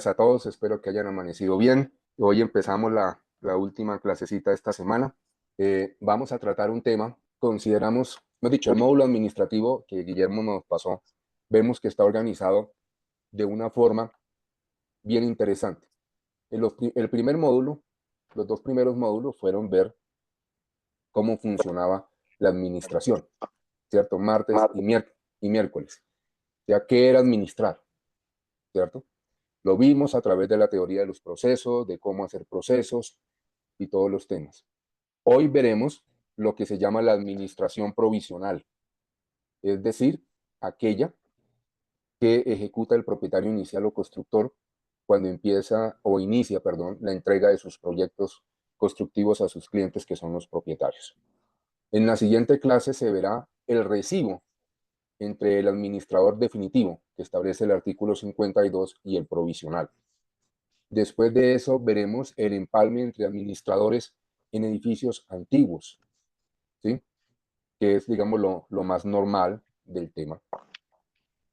días a todos, espero que hayan amanecido bien. Hoy empezamos la última clasecita de esta semana. Vamos a tratar un tema, consideramos, hemos dicho, el módulo administrativo que Guillermo nos pasó, vemos que está organizado de una forma bien interesante. El primer módulo, los dos primeros módulos fueron ver cómo funcionaba la administración, ¿cierto? Martes y miércoles. Ya, ¿qué era administrar? ¿Cierto? Lo vimos a través de la teoría de los procesos, de cómo hacer procesos y todos los temas. Hoy veremos lo que se llama la administración provisional, es decir, aquella que ejecuta el propietario inicial o constructor cuando empieza o inicia, perdón, la entrega de sus proyectos constructivos a sus clientes, que son los propietarios. En la siguiente clase se verá el recibo entre el administrador definitivo, que establece el artículo 52, y el provisional. Después de eso veremos el empalme entre administradores en edificios antiguos, ¿sí? Que es, digamos, lo más normal del tema.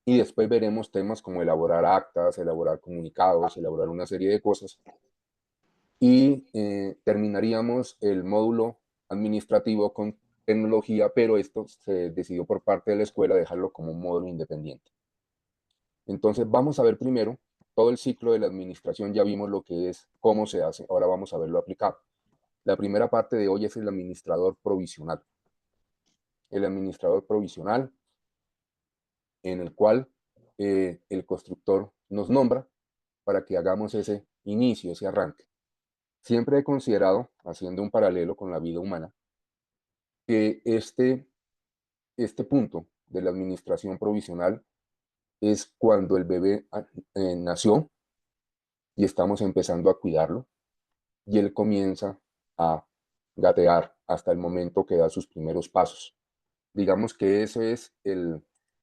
Y después veremos temas como elaborar actas, elaborar comunicados, elaborar una serie de cosas. Y terminaríamos el módulo administrativo con tecnología, pero esto se decidió por parte de la escuela dejarlo como un módulo independiente. Entonces vamos a ver primero todo el ciclo de la administración. Ya vimos lo que es, cómo se hace, ahora vamos a verlo aplicado. La primera parte de hoy es el administrador provisional. El administrador provisional, en el cual el constructor nos nombra para que hagamos ese inicio, ese arranque. Siempre he considerado, haciendo un paralelo con la vida humana, que este punto de la administración provisional es cuando el bebé nació y estamos empezando a cuidarlo, y él comienza a gatear hasta el momento que da sus primeros pasos. Digamos que eso es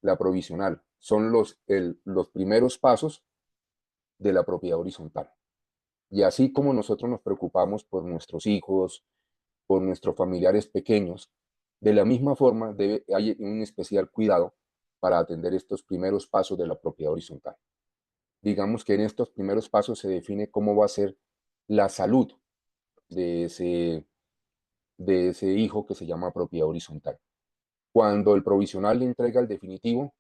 la provisional, son los primeros pasos de la propiedad horizontal. Y así como nosotros nos preocupamos por nuestros hijos, por nuestros familiares pequeños, de la misma forma hay un especial cuidado para atender estos primeros pasos de la propiedad horizontal. Digamos que en estos primeros pasos se define cómo va a ser la salud de ese hijo que se llama propiedad horizontal. Cuando el provisional le entrega el definitivo,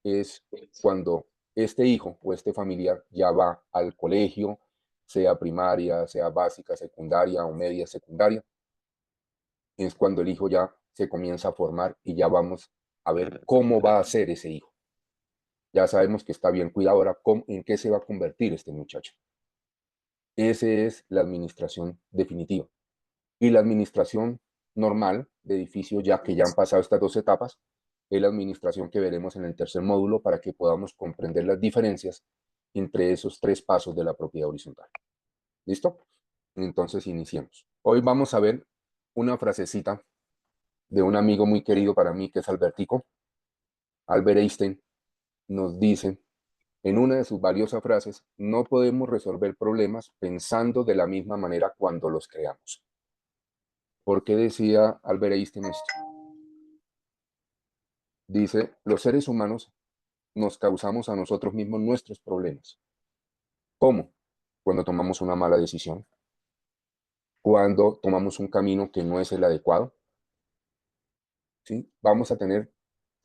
es cuando este hijo o este familiar ya va al colegio, sea primaria, sea básica, secundaria o media secundaria. Es cuando el hijo ya se comienza a formar y ya vamos a ver cómo va a ser ese hijo. Ya sabemos que está bien cuidado, ahora en qué se va a convertir este muchacho. Esa es la administración definitiva. Y la administración normal de edificios, ya que ya han pasado estas dos etapas, es la administración que veremos en el tercer módulo para que podamos comprender las diferencias entre esos tres pasos de la propiedad horizontal. ¿Listo? Entonces iniciemos. Hoy vamos a ver una frasecita de un amigo muy querido para mí, que es Albertico. Albert Einstein nos dice en una de sus valiosas frases: no podemos resolver problemas pensando de la misma manera cuando los creamos. ¿Por qué decía Albert Einstein esto? Dice, los seres humanos nos causamos a nosotros mismos nuestros problemas. ¿Cómo? Cuando tomamos una mala decisión, cuando tomamos un camino que no es el adecuado, ¿sí? Vamos a tener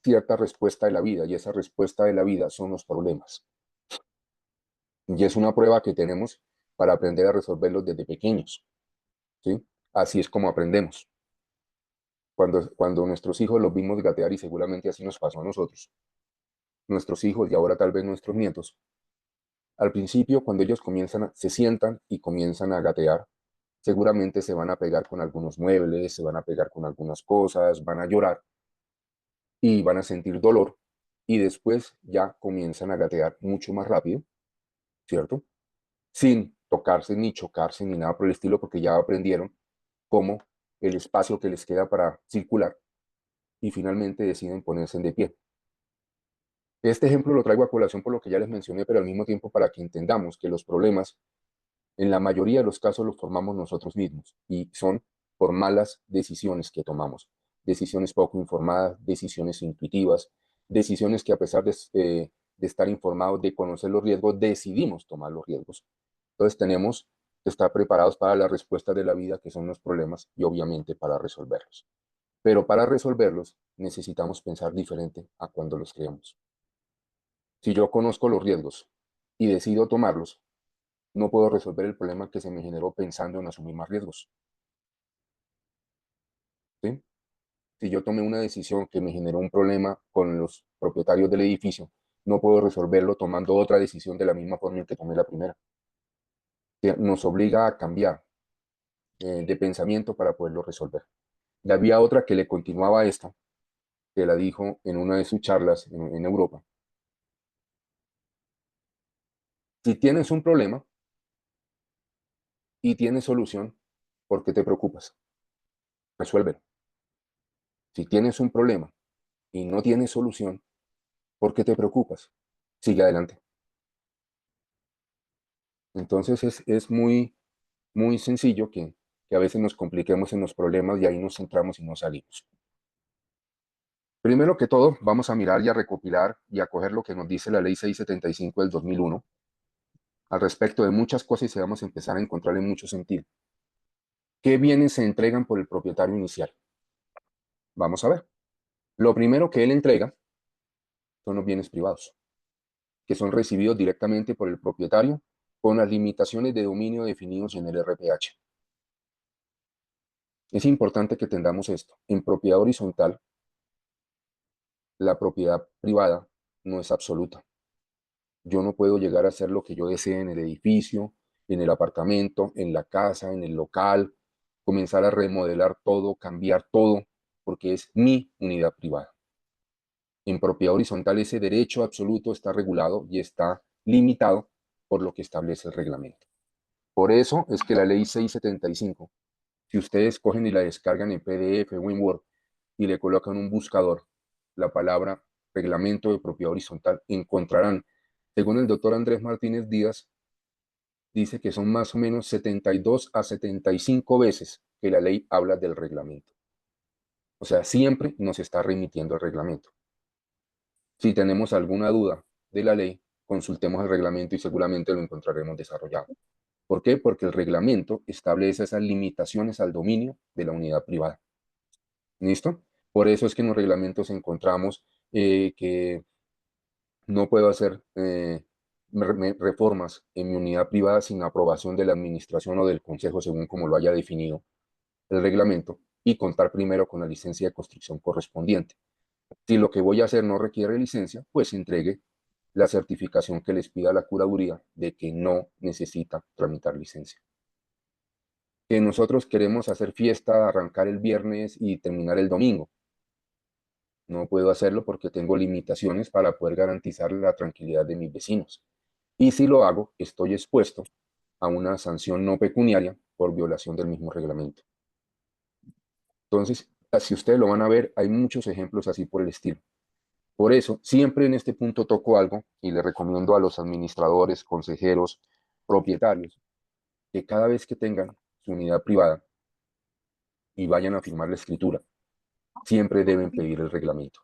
cierta respuesta de la vida, y esa respuesta de la vida son los problemas. Y es una prueba que tenemos para aprender a resolverlos desde pequeños, ¿sí? Así es como aprendemos. Cuando nuestros hijos los vimos gatear, y seguramente así nos pasó a nosotros, nuestros hijos y ahora tal vez nuestros nietos, al principio, cuando ellos se sientan y comienzan a gatear, seguramente se van a pegar con algunos muebles, se van a pegar con algunas cosas, van a llorar y van a sentir dolor, y después ya comienzan a gatear mucho más rápido, ¿cierto? Sin tocarse ni chocarse ni nada por el estilo, porque ya aprendieron cómo el espacio que les queda para circular, y finalmente deciden ponerse de pie. Este ejemplo lo traigo a colación por lo que ya les mencioné, pero al mismo tiempo para que entendamos que los problemas en la mayoría de los casos los formamos nosotros mismos, y son por malas decisiones que tomamos. Decisiones poco informadas, decisiones intuitivas, decisiones que a pesar de estar informados, de conocer los riesgos, decidimos tomar los riesgos. Entonces tenemos que estar preparados para las respuestas de la vida, que son los problemas, y obviamente para resolverlos. Pero para resolverlos necesitamos pensar diferente a cuando los creamos. Si yo conozco los riesgos y decido tomarlos, no puedo resolver el problema que se me generó pensando en asumir más riesgos. ¿Sí? Si yo tomé una decisión que me generó un problema con los propietarios del edificio, no puedo resolverlo tomando otra decisión de la misma forma en que tomé la primera. Que nos obliga a cambiar de pensamiento para poderlo resolver. Y había otra que le continuaba a esta, que la dijo en una de sus charlas en Europa. Si tienes un problema y tienes solución, ¿por qué te preocupas? Resuélvelo. Si tienes un problema y no tienes solución, ¿por qué te preocupas? Sigue adelante. Entonces es muy sencillo que a veces nos compliquemos en los problemas y ahí nos centramos y no salimos. Primero que todo, vamos a mirar y a recopilar y a coger lo que nos dice la Ley 675 del 2001 al respecto de muchas cosas y se vamos a empezar a encontrar en mucho sentido. ¿Qué bienes se entregan por el propietario inicial? Vamos a ver. Lo primero que él entrega son los bienes privados, que son recibidos directamente por el propietario con las limitaciones de dominio definidos en el RPH. Es importante que entendamos esto. En propiedad horizontal, la propiedad privada no es absoluta. Yo no puedo llegar a hacer lo que yo desee en el edificio, en el apartamento, en la casa, en el local, comenzar a remodelar todo, cambiar todo, porque es mi unidad privada. En propiedad horizontal ese derecho absoluto está regulado y está limitado por lo que establece el reglamento. Por eso es que la ley 675, si ustedes cogen y la descargan en PDF o en Word y le colocan un buscador, la palabra reglamento de propiedad horizontal, encontrarán, según el doctor Andrés Martínez Díaz, dice que son más o menos 72 a 75 veces que la ley habla del reglamento. O sea, siempre nos está remitiendo al reglamento. Si tenemos alguna duda de la ley, consultemos el reglamento y seguramente lo encontraremos desarrollado. ¿Por qué? Porque el reglamento establece esas limitaciones al dominio de la unidad privada. ¿Listo? Por eso es que en los reglamentos encontramos que no puedo hacer reformas en mi unidad privada sin aprobación de la administración o del consejo, según como lo haya definido el reglamento, y contar primero con la licencia de construcción correspondiente. Si lo que voy a hacer no requiere licencia, pues entregue la certificación que les pida la curaduría de que no necesita tramitar licencia. Que nosotros queremos hacer fiesta, arrancar el viernes y terminar el domingo. No puedo hacerlo porque tengo limitaciones para poder garantizar la tranquilidad de mis vecinos. Y si lo hago, estoy expuesto a una sanción no pecuniaria por violación del mismo reglamento. Entonces, si ustedes lo van a ver, hay muchos ejemplos así por el estilo. Por eso, siempre en este punto toco algo y le recomiendo a los administradores, consejeros, propietarios, que cada vez que tengan su unidad privada y vayan a firmar la escritura, siempre deben pedir el reglamento.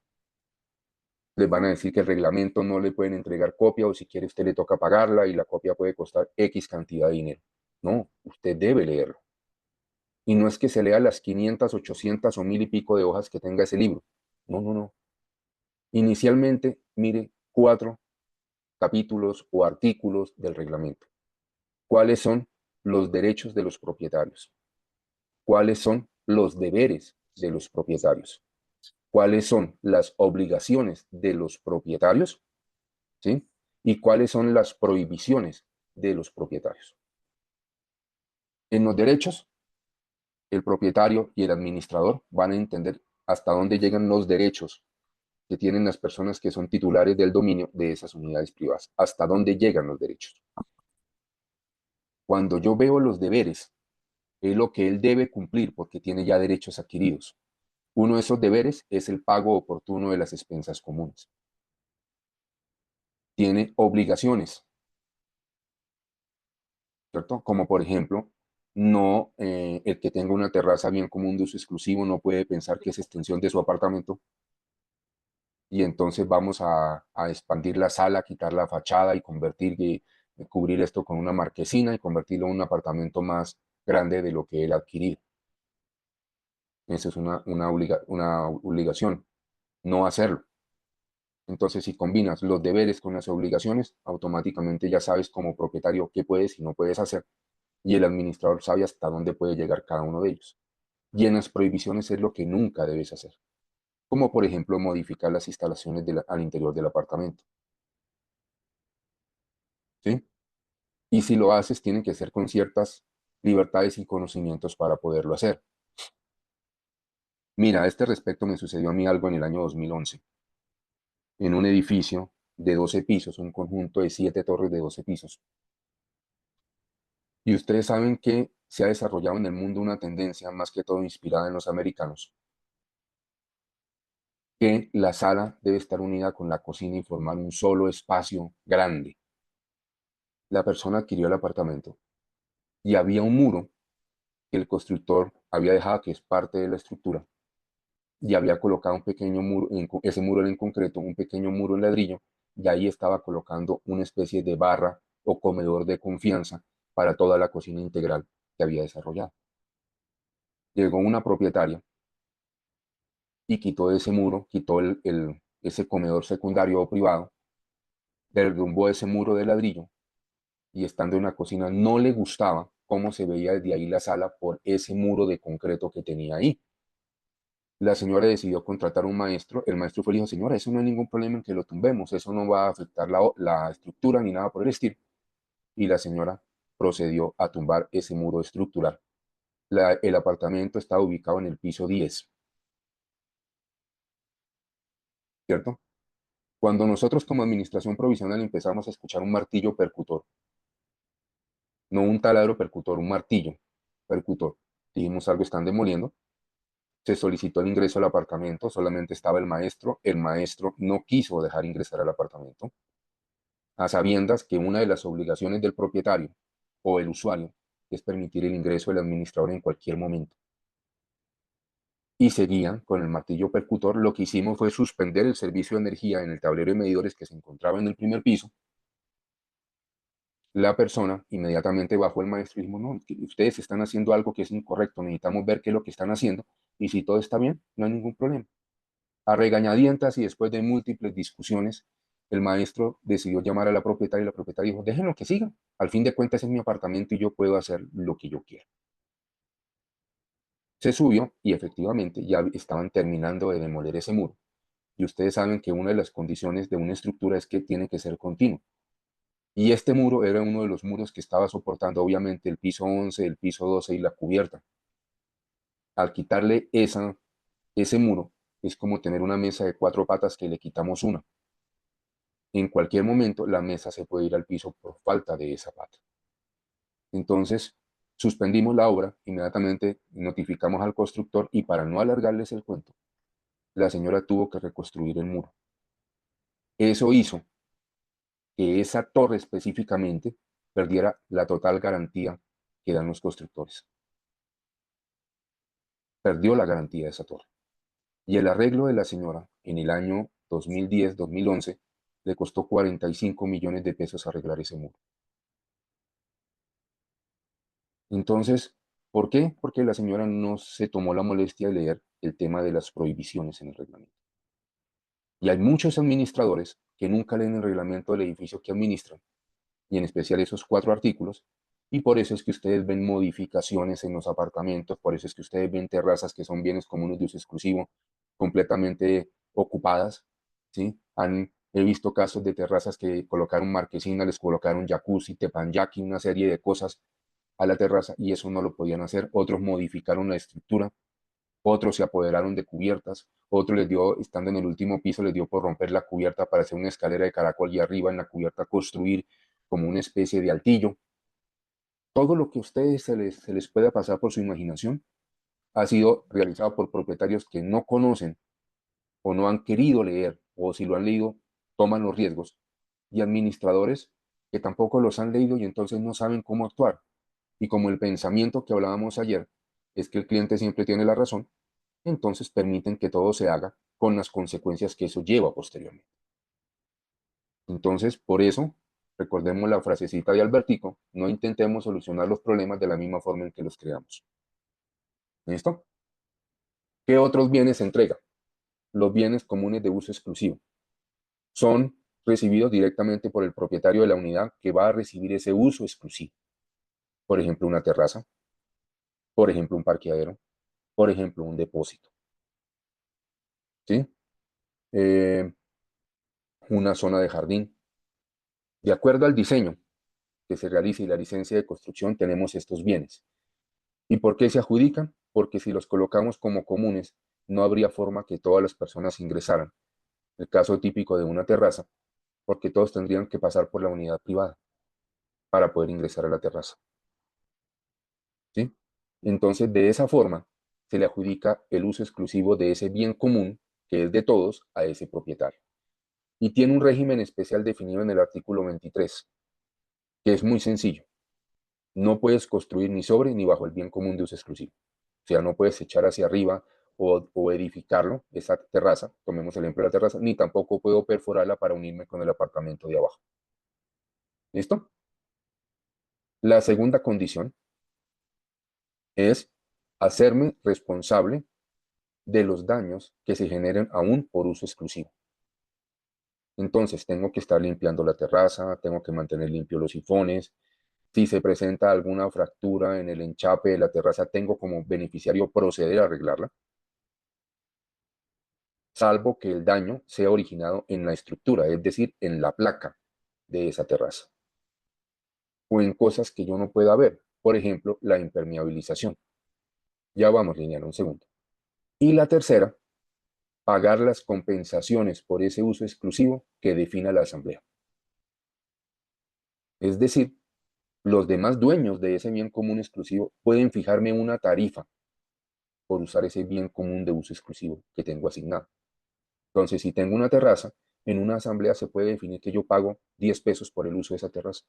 Les van a decir que el reglamento no le pueden entregar copia o si quiere usted le toca pagarla y la copia puede costar X cantidad de dinero. No, usted debe leerlo. Y no es que se lea las 500, 800 o 1000 y pico de hojas que tenga ese libro. No, no, no. Inicialmente, mire 4 capítulos o artículos del reglamento. ¿Cuáles son los derechos de los propietarios? ¿Cuáles son los deberes de los propietarios? ¿Cuáles son las obligaciones de los propietarios? ¿Sí? ¿Y cuáles son las prohibiciones de los propietarios? En los derechos, el propietario y el administrador van a entender hasta dónde llegan los derechos que tienen las personas que son titulares del dominio de esas unidades privadas, hasta dónde llegan los derechos. Cuando yo veo los deberes, es lo que él debe cumplir porque tiene ya derechos adquiridos. Uno de esos deberes es el pago oportuno de las expensas comunes. Tiene obligaciones, ¿cierto? Como por ejemplo, no el que tenga una terraza bien común de uso exclusivo no puede pensar que es extensión de su apartamento y entonces vamos a expandir la sala, quitar la fachada y cubrir esto con una marquesina y convertirlo en un apartamento más grande de lo que él adquirir. Esa es una obligación, no hacerlo. Entonces, si combinas los deberes con las obligaciones, automáticamente ya sabes como propietario qué puedes y no puedes hacer, y el administrador sabe hasta dónde puede llegar cada uno de ellos. Y en las prohibiciones es lo que nunca debes hacer, como por ejemplo modificar las instalaciones al interior del apartamento. ¿Sí? Y si lo haces, tienen que ser con ciertas libertades y conocimientos para poderlo hacer. Mira, a este respecto me sucedió a mí algo en el año 2011, en un edificio de 12 pisos, un conjunto de 7 torres de 12 pisos. Y ustedes saben que se ha desarrollado en el mundo una tendencia, más que todo inspirada en los americanos, que la sala debe estar unida con la cocina y formar un solo espacio grande. La persona adquirió el apartamento y había un muro que el constructor había dejado, que es parte de la estructura, y había colocado un pequeño muro, ese muro era en concreto, un pequeño muro en ladrillo, y ahí estaba colocando una especie de barra o comedor de confianza para toda la cocina integral que había desarrollado. Llegó una propietaria y quitó ese muro, quitó ese comedor secundario o privado, derrumbó ese muro de ladrillo, y estando en la cocina no le gustaba cómo se veía desde ahí la sala por ese muro de concreto que tenía ahí. La señora decidió contratar a un maestro. El maestro fue y dijo: señora, eso no hay ningún problema en que lo tumbemos, eso no va a afectar la estructura ni nada por el estilo. Y la señora procedió a tumbar ese muro estructural. El apartamento estaba ubicado en el piso 10, ¿cierto? Cuando nosotros como administración provisional empezamos a escuchar un martillo percutor, no un taladro percutor, un martillo percutor, dijimos: algo están demoliendo. Se solicitó el ingreso al apartamento, solamente estaba el maestro no quiso dejar ingresar al apartamento, a sabiendas que una de las obligaciones del propietario o el usuario es permitir el ingreso del administrador en cualquier momento. Y seguían con el martillo percutor. Lo que hicimos fue suspender el servicio de energía en el tablero de medidores que se encontraba en el primer piso. La persona inmediatamente bajó el maestro y dijo: no, ustedes están haciendo algo que es incorrecto, necesitamos ver qué es lo que están haciendo, y si todo está bien, no hay ningún problema. A regañadientas y después de múltiples discusiones, el maestro decidió llamar a la propietaria, y la propietaria dijo: déjenlo que siga, al fin de cuentas es mi apartamento y yo puedo hacer lo que yo quiera. Se subió y efectivamente ya estaban terminando de demoler ese muro. Y ustedes saben que una de las condiciones de una estructura es que tiene que ser continuo. Y este muro era uno de los muros que estaba soportando obviamente el piso 11, el piso 12 y la cubierta. Al quitarle ese muro, es como tener una mesa de 4 patas que le quitamos una. En cualquier momento la mesa se puede ir al piso por falta de esa pata. Entonces, suspendimos la obra, inmediatamente notificamos al constructor, y para no alargarles el cuento, la señora tuvo que reconstruir el muro. Eso hizo que esa torre específicamente perdiera la total garantía que dan los constructores. Perdió la garantía de esa torre. Y el arreglo de la señora en el año 2010-2011 le costó 45 millones de pesos arreglar ese muro. Entonces, ¿por qué? Porque la señora no se tomó la molestia de leer el tema de las prohibiciones en el reglamento. Y hay muchos administradores que nunca leen el reglamento del edificio que administran, y en especial esos 4 artículos, y por eso es que ustedes ven modificaciones en los apartamentos, por eso es que ustedes ven terrazas que son bienes comunes de uso exclusivo, completamente ocupadas, ¿sí? He visto casos de terrazas que colocaron marquesina, les colocaron jacuzzi, teppanyaki, una serie de cosas a la terraza, y eso no lo podían hacer. Otros modificaron la estructura, otros se apoderaron de cubiertas, otros les dio, estando en el último piso, les dio por romper la cubierta para hacer una escalera de caracol, y arriba en la cubierta construir como una especie de altillo. Todo lo que a ustedes se les pueda pasar por su imaginación ha sido realizado por propietarios que no conocen o no han querido leer, o si lo han leído, toman los riesgos, y administradores que tampoco los han leído y entonces no saben cómo actuar. Y como el pensamiento que hablábamos ayer es que el cliente siempre tiene la razón, entonces permiten que todo se haga con las consecuencias que eso lleva posteriormente. Entonces, por eso, recordemos la frasecita de Albertico, no intentemos solucionar los problemas de la misma forma en que los creamos. ¿Listo? ¿Qué otros bienes se entrega? Los bienes comunes de uso exclusivo. Son recibidos directamente por el propietario de la unidad que va a recibir ese uso exclusivo. Por ejemplo, una terraza, por ejemplo, un parqueadero, por ejemplo, un depósito. ¿Sí? Una zona de jardín. De acuerdo al diseño que se realice y la licencia de construcción, tenemos estos bienes. ¿Y por qué se adjudican? Porque si los colocamos como comunes, no habría forma que todas las personas ingresaran. El caso típico de una terraza, porque todos tendrían que pasar por la unidad privada para poder ingresar a la terraza. ¿Sí? Entonces, de esa forma, se le adjudica el uso exclusivo de ese bien común, que es de todos, a ese propietario. Y tiene un régimen especial definido en el artículo 23, que es muy sencillo. No puedes construir ni sobre ni bajo el bien común de uso exclusivo. O sea, no puedes echar hacia arriba o edificarlo, esa terraza, tomemos el ejemplo de la terraza, ni tampoco puedo perforarla para unirme con el apartamento de abajo. ¿Listo? La segunda condición es hacerme responsable de los daños que se generen aún por uso exclusivo. Entonces, tengo que estar limpiando la terraza, tengo que mantener limpios los sifones. Si se presenta alguna fractura en el enchape de la terraza, tengo como beneficiario proceder a arreglarla, salvo que el daño sea originado en la estructura, es decir, en la placa de esa terraza, o en cosas que yo no pueda ver, por ejemplo, la impermeabilización. Ya vamos, Lineal, un segundo. Y la tercera, pagar las compensaciones por ese uso exclusivo que defina la asamblea. Es decir, los demás dueños de ese bien común exclusivo pueden fijarme una tarifa por usar ese bien común de uso exclusivo que tengo asignado. Entonces, si tengo una terraza, en una asamblea se puede definir que yo pago 10 pesos por el uso de esa terraza.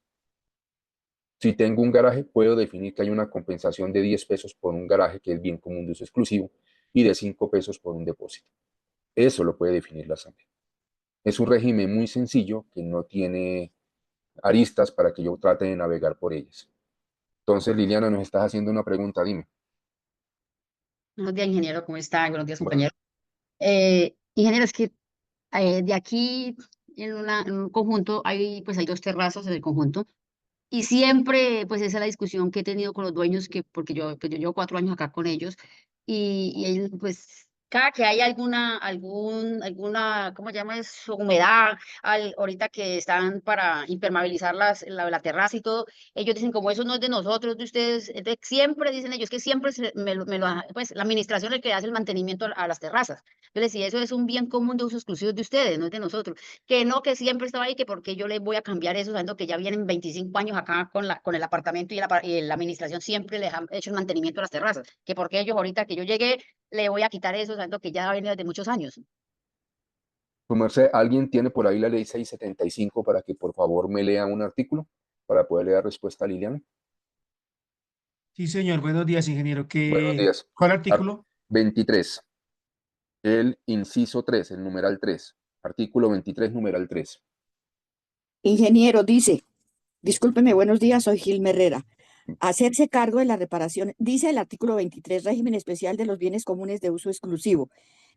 Si tengo un garaje, puedo definir que hay una compensación de 10 pesos por un garaje que es bien común de uso exclusivo y de 5 pesos por un depósito. Eso lo puede definir la asamblea. Es un régimen muy sencillo que no tiene aristas para que yo trate de navegar por ellas. Entonces, Liliana, nos estás haciendo una pregunta, dime. Buenos días, ingeniero, ¿cómo está? Buenos días, Bueno, compañero. Ingeniero, es que de aquí en un conjunto pues hay dos terrazas en el conjunto y siempre pues esa es la discusión que he tenido con los dueños porque pues, yo llevo 4 años acá con ellos y ellos pues cada que hay alguna, ¿cómo se llama eso? Humedad, ahorita que están para impermeabilizar la terraza y todo, ellos dicen como eso no es de nosotros, de ustedes, siempre dicen ellos que siempre pues la administración es el que hace el mantenimiento a las terrazas. Yo les decía, eso es un bien común de uso exclusivo de ustedes, no es de nosotros. Que no, que siempre estaba ahí, que porque yo les voy a cambiar eso, sabiendo que ya vienen 25 años acá con el apartamento y la administración siempre les ha hecho el mantenimiento a las terrazas. Que porque ellos ahorita que yo llegué, le voy a quitar eso, sabiendo que ya viene desde muchos años. su merced, ¿alguien tiene por ahí la ley 675 para que por favor me lea un artículo para poderle dar respuesta a Liliana? Sí, señor. Buenos días, ingeniero. Buenos días. ¿Cuál Art. artículo? 23, el inciso 3, el numeral 3. Artículo 23, numeral 3. Ingeniero dice, discúlpeme, buenos días, soy Gil Herrera. Hacerse cargo de la reparación, dice el artículo 23, régimen especial de los bienes comunes de uso exclusivo.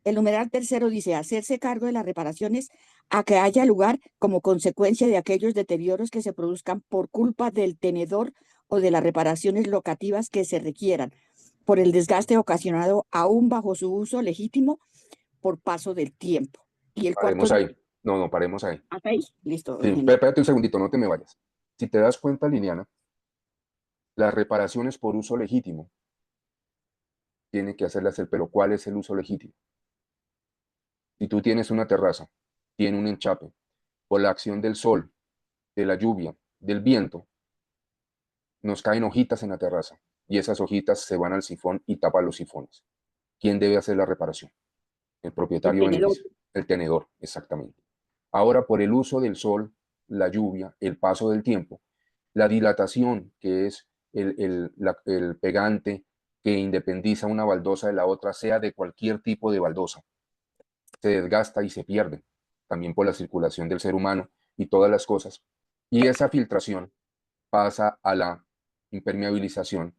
El numeral tercero dice, hacerse cargo de las reparaciones a que haya lugar como consecuencia de aquellos deterioros que se produzcan por culpa del tenedor o de las reparaciones locativas que se requieran por el desgaste ocasionado aún bajo su uso legítimo por paso del tiempo. Y el cuarto Paremos dice, ahí. No, no, paremos ahí. ¿hasta ahí? Listo, Sí, ingeniero. espérate un segundito, no te me vayas. Si te das cuenta, Liliana, las reparaciones por uso legítimo tiene que hacerlas él, pero ¿cuál es el uso legítimo? Si tú tienes una terraza, tiene un enchape, por la acción del sol, de la lluvia, del viento, nos caen hojitas en la terraza y esas hojitas se van al sifón y tapan los sifones. ¿Quién debe hacer la reparación? El El propietario tenedor. beneficio, el tenedor, exactamente. Ahora, por el uso del sol, la lluvia, el paso del tiempo, la dilatación, que es el pegante que independiza una baldosa de la otra, sea de cualquier tipo de baldosa, se desgasta y se pierde, también por la circulación del ser humano y todas las cosas. Y esa filtración pasa a la impermeabilización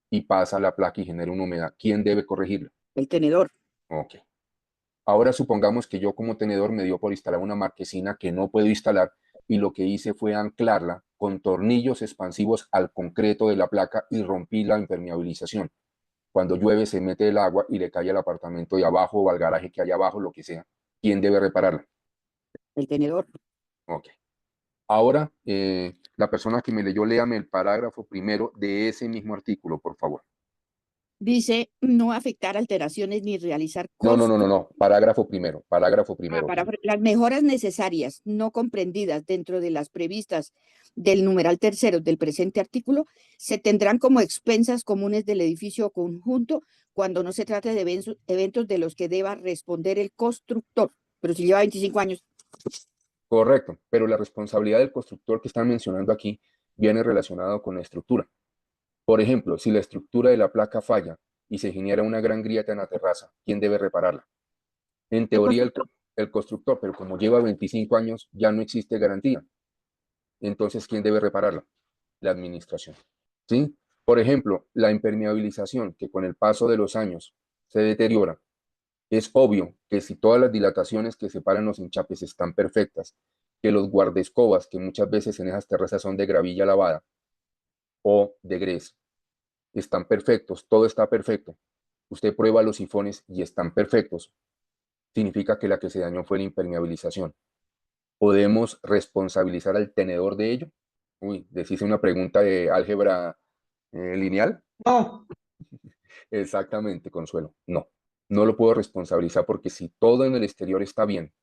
y pasa a la placa y genera una humedad. ¿Quién debe corregirla? El tenedor. Ok. Ahora supongamos que yo como tenedor me dio por instalar una marquesina que no puedo instalar y lo que hice fue anclarla con tornillos expansivos al concreto de la placa y rompí la impermeabilización. Cuando llueve se mete el agua y le cae al apartamento de abajo o al garaje que hay abajo, lo que sea. ¿Quién debe repararla? El tenedor. Ok. Ahora, la persona que me leyó, léame el parágrafo primero de ese mismo artículo, por favor. Dice no afectar alteraciones ni realizar No. Parágrafo primero, para Gil. las mejoras necesarias no comprendidas dentro de las previstas del numeral tercero del presente artículo se tendrán como expensas comunes del edificio o conjunto cuando no se trate de eventos de los que deba responder el constructor. Pero si lleva 25 años, Correcto, pero la responsabilidad del constructor que están mencionando aquí viene relacionado con la estructura. Por ejemplo, si la estructura de la placa falla y se genera una gran grieta en la terraza, ¿quién debe repararla? En el teoría, constructor, el constructor, pero como lleva 25 años, ya no existe garantía. Entonces, ¿quién debe repararla? La administración. ¿Sí? Por ejemplo, la impermeabilización, que con el paso de los años se deteriora. Es obvio que si todas las dilataciones que separan los enchapes están perfectas, que los guardaescobas, que muchas veces en esas terrazas son de gravilla lavada o de grés, están perfectos, todo está perfecto. Usted prueba los sifones y están perfectos. Significa que la que se dañó fue la impermeabilización. ¿Podemos responsabilizar al tenedor de ello? Uy, decís una pregunta de álgebra lineal. No. Exactamente, Consuelo. No, no lo puedo responsabilizar porque si todo en el exterior está bien,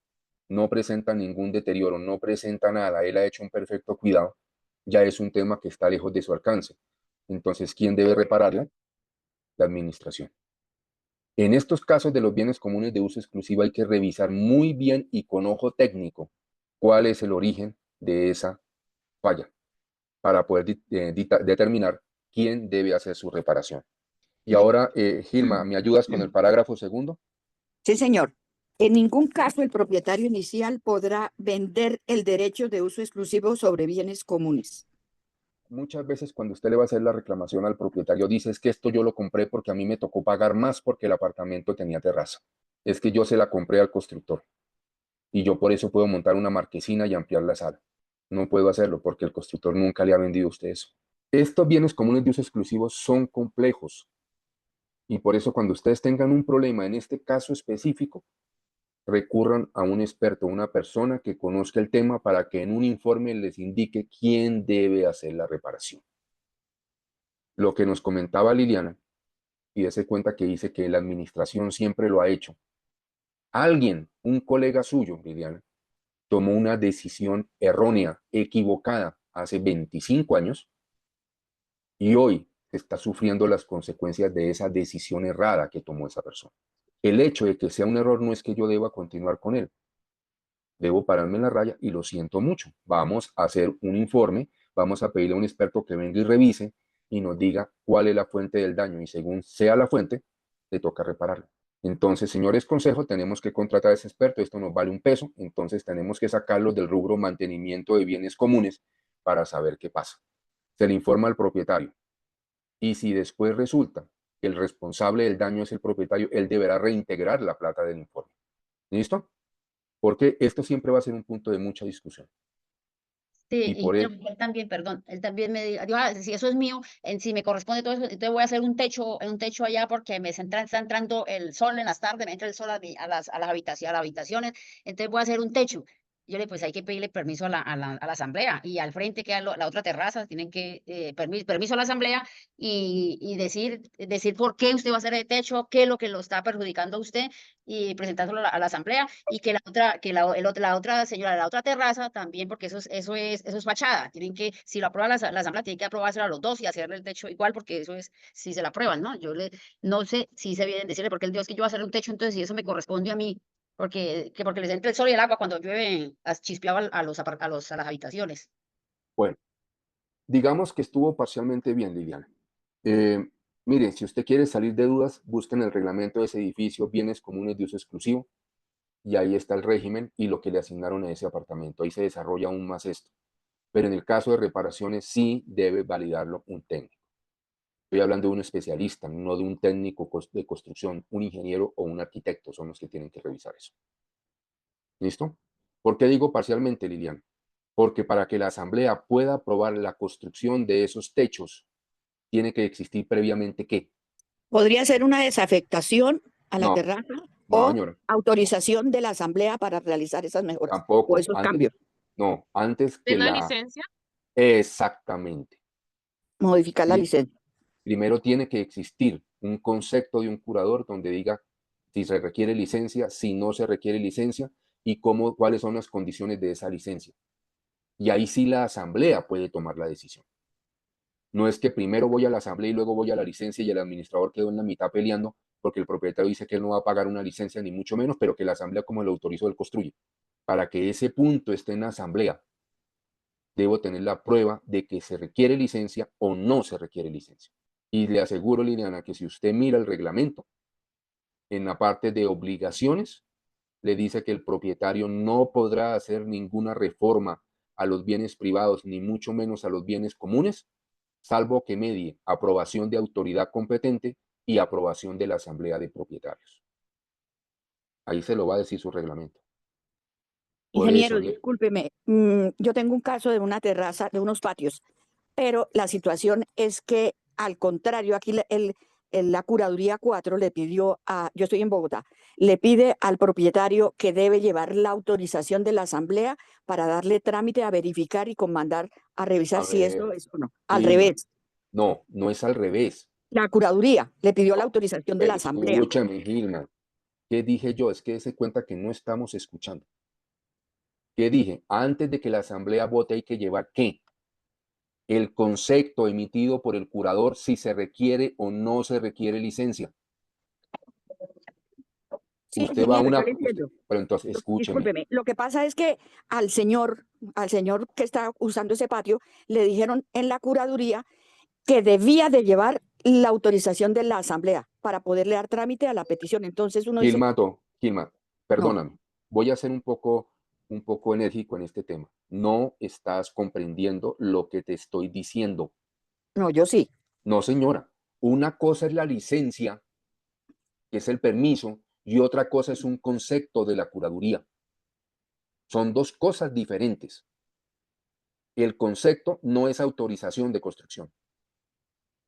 no presenta ningún deterioro, no presenta nada, él ha hecho un perfecto cuidado, ya es un tema que está lejos de su alcance. Entonces, ¿quién debe repararla? La administración. En estos casos de los bienes comunes de uso exclusivo hay que revisar muy bien y con ojo técnico cuál es el origen de esa falla para poder determinar quién debe hacer su reparación. Y ahora, Gilma, ¿me ayudas con el parágrafo segundo? sí, señor. En ningún caso el propietario inicial podrá vender el derecho de uso exclusivo sobre bienes comunes. Muchas veces cuando usted le va a hacer la reclamación al propietario, dice es que esto yo lo compré porque a mí me tocó pagar más porque el apartamento tenía terraza. Es que yo se la compré al constructor y yo por eso puedo montar una marquesina y ampliar la sala. No puedo hacerlo porque el constructor nunca le ha vendido a usted eso. Estos bienes comunes de uso exclusivo son complejos y por eso cuando ustedes tengan un problema en este caso específico, recurran a un experto, una persona que conozca el tema para que en un informe les indique quién debe hacer la reparación. Lo que nos comentaba Liliana, y dése cuenta que dice que la administración siempre lo ha hecho. Alguien, un colega suyo, Liliana, tomó una decisión errónea, equivocada, hace 25 años, y hoy está sufriendo las consecuencias de esa decisión errada que tomó esa persona. El hecho de que sea un error no es que yo deba continuar con él. Debo pararme en la raya y lo siento mucho. Vamos a hacer un informe, vamos a pedirle a un experto que venga y revise y nos diga cuál es la fuente del daño y según sea la fuente, le toca repararlo. Entonces, señores consejo, tenemos que contratar a ese experto, esto nos vale un peso, entonces tenemos que sacarlo del rubro mantenimiento de bienes comunes para saber qué pasa. Se le informa al propietario y si después resulta que el responsable del daño es el propietario, él deberá reintegrar la plata del informe. ¿Listo? Porque esto siempre va a ser un punto de mucha discusión. Sí, Y y por pero él también, perdón, él también me dijo, si eso es mío, si me corresponde todo eso, entonces voy a hacer un techo allá porque está entrando el sol en las tardes, me entra el sol a las habitaciones, entonces voy a hacer un techo. Yo le, pues hay que pedirle permiso a la asamblea y al frente queda la otra terraza, tienen que, permiso a la asamblea y decir por qué usted va a hacer el techo, qué es lo que lo está perjudicando a usted y presentárselo a la asamblea y que la otra señora de la otra terraza también, porque eso es fachada. Tienen que, si lo aprueba la asamblea, tiene que aprobárselo a los dos y hacerle el techo igual, porque eso es, si se la aprueban, ¿no? No sé si se vienen decirle, porque él dijo es que yo voy a hacer un techo, entonces si eso me corresponde a mí, porque les entre el sol y el agua cuando llueve, chispeaba a las habitaciones. bueno, digamos que estuvo parcialmente bien, Liliana. Eh, Miren, si usted quiere salir de dudas, busquen el reglamento de ese edificio, bienes comunes de uso exclusivo. y ahí está el régimen y lo que le asignaron a ese apartamento. Ahí se desarrolla aún más esto. Pero en el caso de reparaciones sí debe validarlo un técnico. Estoy hablando de un especialista, no de un técnico de construcción, un ingeniero o un arquitecto, son los que tienen que revisar eso. ¿Listo? ¿Por qué digo parcialmente, Liliana? Porque para que la asamblea pueda aprobar la construcción de esos techos, tiene que existir previamente ¿qué? Podría ser una desafectación a la No, terraza no, o señora, autorización de la asamblea para realizar esas mejoras o tampoco. esos cambios, No, antes ¿De que la la... licencia? Exactamente. modificar la licencia. Primero tiene que existir un concepto de un curador donde diga si se requiere licencia, si no se requiere licencia y cuáles son las condiciones de esa licencia. Y ahí sí la asamblea puede tomar la decisión. No es que primero voy a la asamblea y luego voy a la licencia y el administrador quedó en la mitad peleando porque el propietario dice que él no va a pagar una licencia ni mucho menos, pero que la asamblea como lo autorizó, él construye. Para que ese punto esté en la asamblea, debo tener la prueba de que se requiere licencia o no se requiere licencia. Y le aseguro, Liliana, que si usted mira el reglamento, en la parte de obligaciones, le dice que el propietario no podrá hacer ninguna reforma a los bienes privados, ni mucho menos a los bienes comunes, salvo que medie aprobación de autoridad competente y aprobación de la asamblea de propietarios. Ahí se lo va a decir su reglamento. Por eso, Ingeniero, discúlpeme, yo tengo un caso de una terraza, de unos patios, pero la situación es que, al contrario, aquí la Curaduría 4 le pidió yo estoy en Bogotá, le pide al propietario que debe llevar la autorización de la asamblea para darle trámite a verificar y mandar a revisar a si eso ver, es o no. Al Gilma, revés, no, no es al revés. la Curaduría le pidió la No, autorización de la pero asamblea. escúchame, Gilma, ¿qué dije yo? Es que se cuenta que no estamos escuchando. ¿Qué dije? Antes de que la asamblea vote hay que llevar ¿qué? El concepto emitido por el curador si se requiere o no se requiere licencia. Sí, Usted va a ingeniero, yo le una, entiendo. pero entonces escúcheme, Discúlpeme, lo que pasa es que al señor que está usando ese patio, le dijeron en la curaduría que debía de llevar la autorización de la asamblea para poderle dar trámite a la petición. Entonces uno dice, Gilma, no, perdóname, voy a ser un poco enérgico en este tema. No estás comprendiendo lo que te estoy diciendo. no, yo sí. No, señora. Una cosa es la licencia, que es el permiso, y otra cosa es un concepto de la curaduría. Son dos cosas diferentes. El concepto no es autorización de construcción.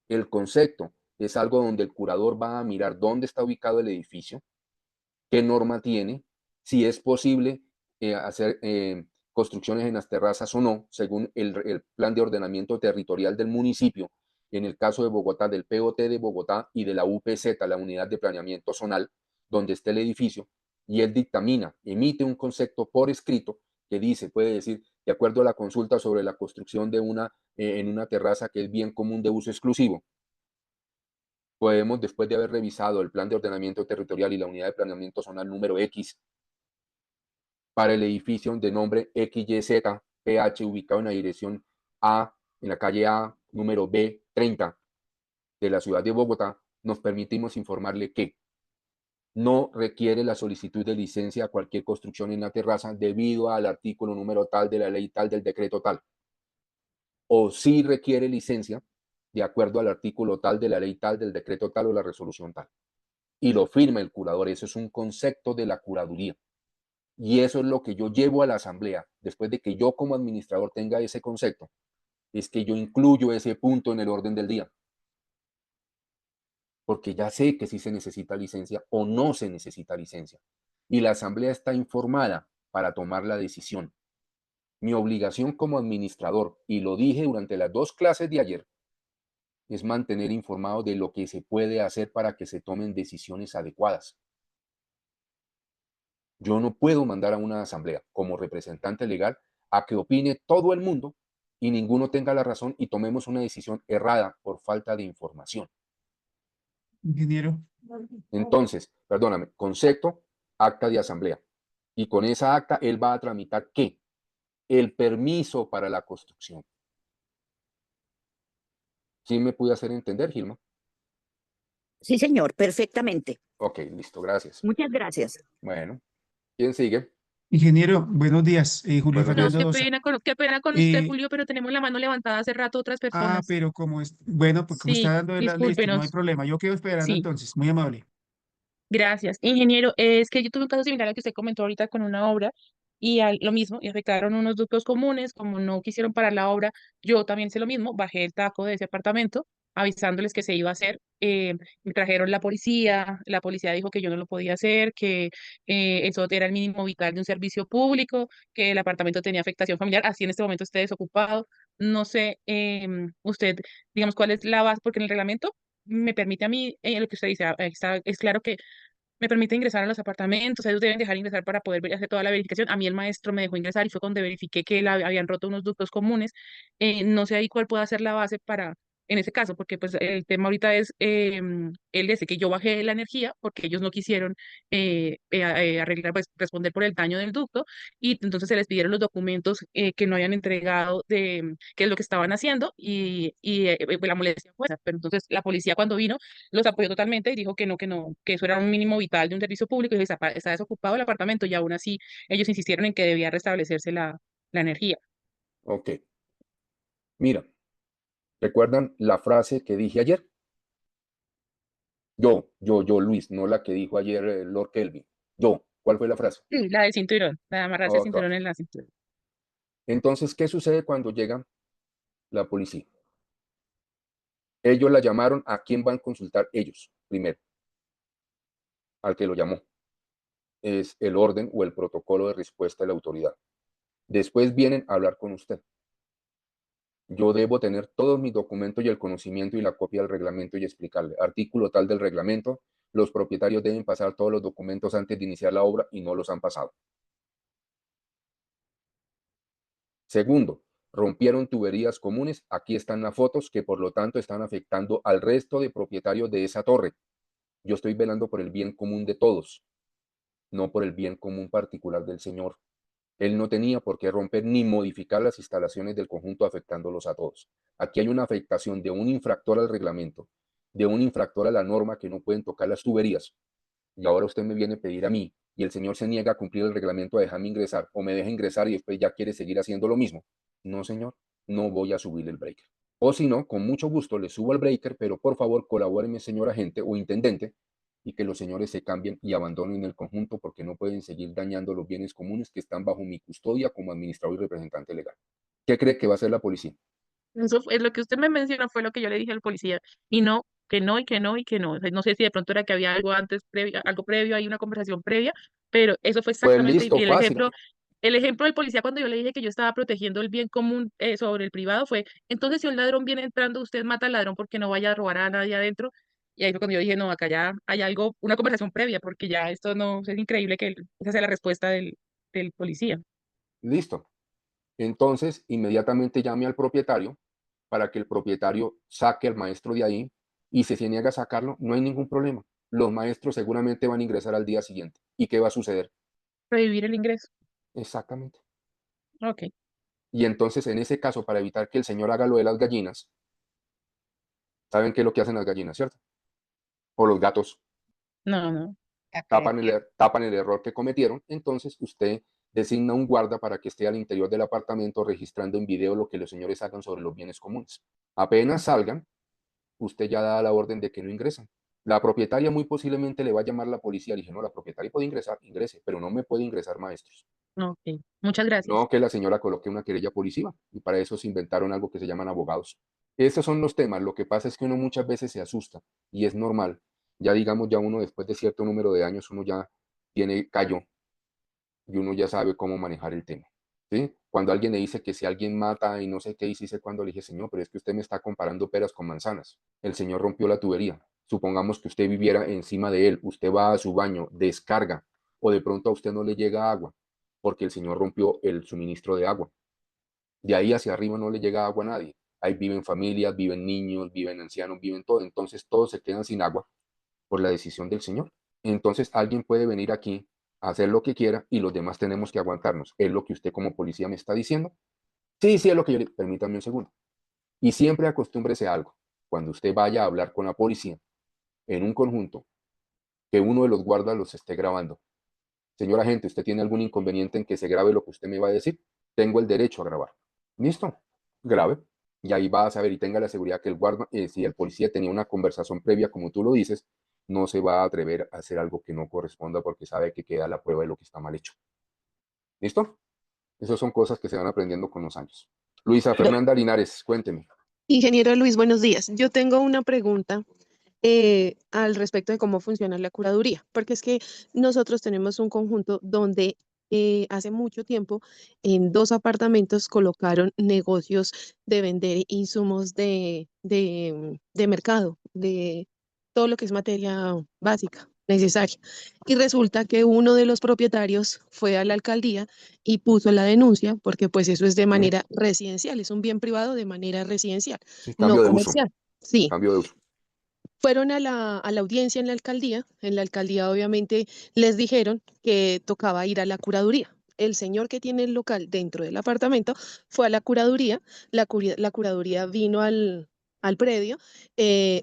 El concepto es algo donde el curador va a mirar dónde está ubicado el edificio, qué norma tiene, si es posible hacer construcciones en las terrazas o no, según el plan de ordenamiento territorial del municipio, en el caso de Bogotá, del POT de Bogotá y de la UPZ, la Unidad de Planeamiento Zonal, donde esté el edificio, y él dictamina, emite un concepto por escrito que dice, puede decir, de acuerdo a la consulta sobre la construcción de en una terraza que es bien común de uso exclusivo, podemos, después de haber revisado el plan de ordenamiento territorial y la unidad de planeamiento zonal número X para el edificio de nombre XYZ PH ubicado en la dirección A, en la calle A, número B30 de la ciudad de Bogotá, nos permitimos informarle que no requiere la solicitud de licencia a cualquier construcción en la terraza debido al artículo número tal de la ley tal del decreto tal. O sí requiere licencia de acuerdo al artículo tal de la ley tal del decreto tal o la resolución tal. Y lo firma el curador. Eso es un concepto de la curaduría. Y eso es lo que yo llevo a la asamblea, después de que yo como administrador tenga ese concepto, es que yo incluyo ese punto en el orden del día. Porque ya sé que si se necesita licencia o no se necesita licencia. Y la asamblea está informada para tomar la decisión. Mi obligación como administrador, y lo dije durante las 2 clases de ayer, es mantener informado de lo que se puede hacer para que se tomen decisiones adecuadas. Yo no puedo mandar a una asamblea como representante legal a que opine todo el mundo y ninguno tenga la razón y tomemos una decisión errada por falta de información. Ingeniero. Entonces, perdóname, concepto, acta de asamblea. Y con esa acta él va a tramitar ¿qué? El permiso para la construcción. ¿Sí me pude hacer entender, Gilma? Sí, señor, perfectamente. Ok, listo, gracias. Muchas gracias. Bueno. ¿Quién sigue? Ingeniero, buenos días. Julio Buenos No, Fernando días. Dosa. qué pena con usted, Eh, Julio, pero tenemos la mano levantada hace rato otras personas. pero como es, bueno, pues como está Sí, dando de las listas, no hay discúlpenos. problema. Yo quedo esperando Sí, entonces, muy amable. gracias. Ingeniero, es que yo tuve un caso similar al que usted comentó ahorita con una obra y lo mismo, y afectaron unos ductos comunes, como no quisieron parar la obra, yo también hice lo mismo, bajé el taco de ese apartamento avisándoles que se iba a hacer. Me trajeron la policía dijo que yo no lo podía hacer, que eso era el mínimo vital de un servicio público, que el apartamento tenía afectación familiar, así en este momento esté desocupado. No sé, usted, digamos, cuál es la base, porque en el reglamento me permite a mí, lo que usted dice, es claro que me permite ingresar a los apartamentos, ellos deben dejar ingresar para poder hacer toda la verificación. A mí el maestro me dejó ingresar y fue cuando verifiqué que habían roto unos ductos comunes. No sé ahí cuál puede ser la base para, en ese caso, porque pues el tema ahorita es el ese, que yo bajé la energía porque ellos no quisieron arreglar, pues responder por el daño del ducto y entonces se les pidieron los documentos que no habían entregado de qué es lo que estaban haciendo y la molestia fue esa. Pero entonces la policía cuando vino los apoyó totalmente y dijo que no, que eso era un mínimo vital de un servicio público y dijo, está desocupado el apartamento y aún así ellos insistieron en que debía restablecerse la energía. Ok. Mira, ¿recuerdan la frase que dije ayer? Yo, Luis, no la que dijo ayer Lord Kelvin. Yo, ¿cuál fue la frase? Sí, la del cinturón, la de amarrarse el Ok. cinturón en la cintura. Entonces, ¿qué sucede cuando llega la policía? Ellos la llamaron, ¿a quién van a consultar ellos? Primero, al que lo llamó. Es el orden o el protocolo de respuesta de la autoridad. Después vienen a hablar con usted. Yo debo tener todos mis documentos y el conocimiento y la copia del reglamento y explicarle. Artículo tal del reglamento, los propietarios deben pasar todos los documentos antes de iniciar la obra y no los han pasado. Segundo, rompieron tuberías comunes. Aquí están las fotos que por lo tanto están afectando al resto de propietarios de esa torre. Yo estoy velando por el bien común de todos, no por el bien común particular del señor. Él no tenía por qué romper ni modificar las instalaciones del conjunto afectándolos a todos. Aquí hay una afectación de un infractor al reglamento, de un infractor a la norma que no pueden tocar las tuberías. Y ahora usted me viene a pedir a mí y el señor se niega a cumplir el reglamento a dejarme ingresar o me deja ingresar y después ya quiere seguir haciendo lo mismo. No, señor, no voy a subir el breaker. O si no, con mucho gusto le subo al breaker, pero por favor colabóreme, señor agente o intendente, y que los señores se cambien y abandonen el conjunto porque no pueden seguir dañando los bienes comunes que están bajo mi custodia como administrador y representante legal. ¿Qué cree que va a hacer la policía? Eso es lo que usted me mencionó, fue lo que yo le dije al policía. Y no, que no, y que no, y que no. O sea, no sé si de pronto era que había algo antes, previo, algo previo, hay una conversación previa, pero eso fue Pues exactamente, listo, y fácil. el ejemplo del policía cuando yo le dije que yo estaba protegiendo el bien común sobre el privado fue, entonces si un ladrón viene entrando, usted mata al ladrón porque no vaya a robar a nadie adentro. Y ahí fue cuando yo dije, no, acá ya hay algo, una conversación previa, porque ya esto no, es increíble que esa sea la respuesta del policía. Listo. Entonces, inmediatamente llame al propietario para que el propietario saque al maestro de ahí y si se niega a sacarlo, no hay ningún problema. Los maestros seguramente van a ingresar al día siguiente. ¿Y qué va a suceder? Prohibir el ingreso. Exactamente. Ok. Y entonces, en ese caso, para evitar que el señor haga lo de las gallinas, ¿saben qué es lo que hacen las gallinas, cierto? O los gatos No, no. tapan el error que cometieron, entonces usted designa un guarda para que esté al interior del apartamento registrando en video lo que los señores hagan sobre los bienes comunes. Apenas salgan, usted ya da la orden de que no ingresan. La propietaria muy posiblemente le va a llamar a la policía. Le dije, no, la propietaria puede ingresar, ingrese, pero no me puede ingresar maestros. Ok. Muchas gracias. No que la señora coloque una querella policiva. Y para eso se inventaron algo que se llaman abogados. Esos son los temas. Lo que pasa es que uno muchas veces se asusta y es normal. Ya digamos, ya uno después de cierto número de años, uno ya tiene callo y uno ya sabe cómo manejar el tema. ¿Sí? Cuando alguien le dice que si alguien mata y no sé qué, hice cuando le dije, señor, pero es que usted me está comparando peras con manzanas. El señor rompió la tubería. Supongamos que usted viviera encima de él, usted va a su baño, descarga, o de pronto a usted no le llega agua, porque el señor rompió el suministro de agua. De ahí hacia arriba no le llega agua a nadie. Ahí viven familias, viven niños, viven ancianos, viven todo. Entonces todos se quedan sin agua por la decisión del señor. Entonces alguien puede venir aquí a hacer lo que quiera y los demás tenemos que aguantarnos. ¿Es lo que usted como policía me está diciendo? Sí, sí, es lo que yo le... Permítame un segundo. Y siempre acostúmbrese a algo. Cuando usted vaya a hablar con la policía en un conjunto, que uno de los guardas los esté grabando. señor agente, ¿usted tiene algún inconveniente en que se grabe lo que usted me va a decir? Tengo el derecho a grabar. ¿Listo? Grabe. Y ahí va a saber y tenga la seguridad que el guarda, si el policía tenía una conversación previa, como tú lo dices, no se va a atrever a hacer algo que no corresponda porque sabe que queda la prueba de lo que está mal hecho. ¿Listo? Esas son cosas que se van aprendiendo con los años. Luisa Fernanda Linares, cuénteme. Ingeniero Luis, buenos días. Yo tengo una pregunta al respecto de cómo funciona la curaduría, porque es que nosotros tenemos un conjunto donde hace mucho tiempo en 2 apartamentos colocaron negocios de vender insumos de mercado, de todo lo que es materia básica, necesaria. Y resulta que uno de los propietarios fue a la alcaldía y puso la denuncia, porque pues eso es de manera residencial, es un bien privado de manera residencial, Sí, no cambio de uso. comercial. Sí, Cambio de uso. fueron a la audiencia en la alcaldía obviamente les dijeron que tocaba ir a la curaduría. El señor que tiene el local dentro del apartamento fue a la curaduría, la curaduría vino al predio,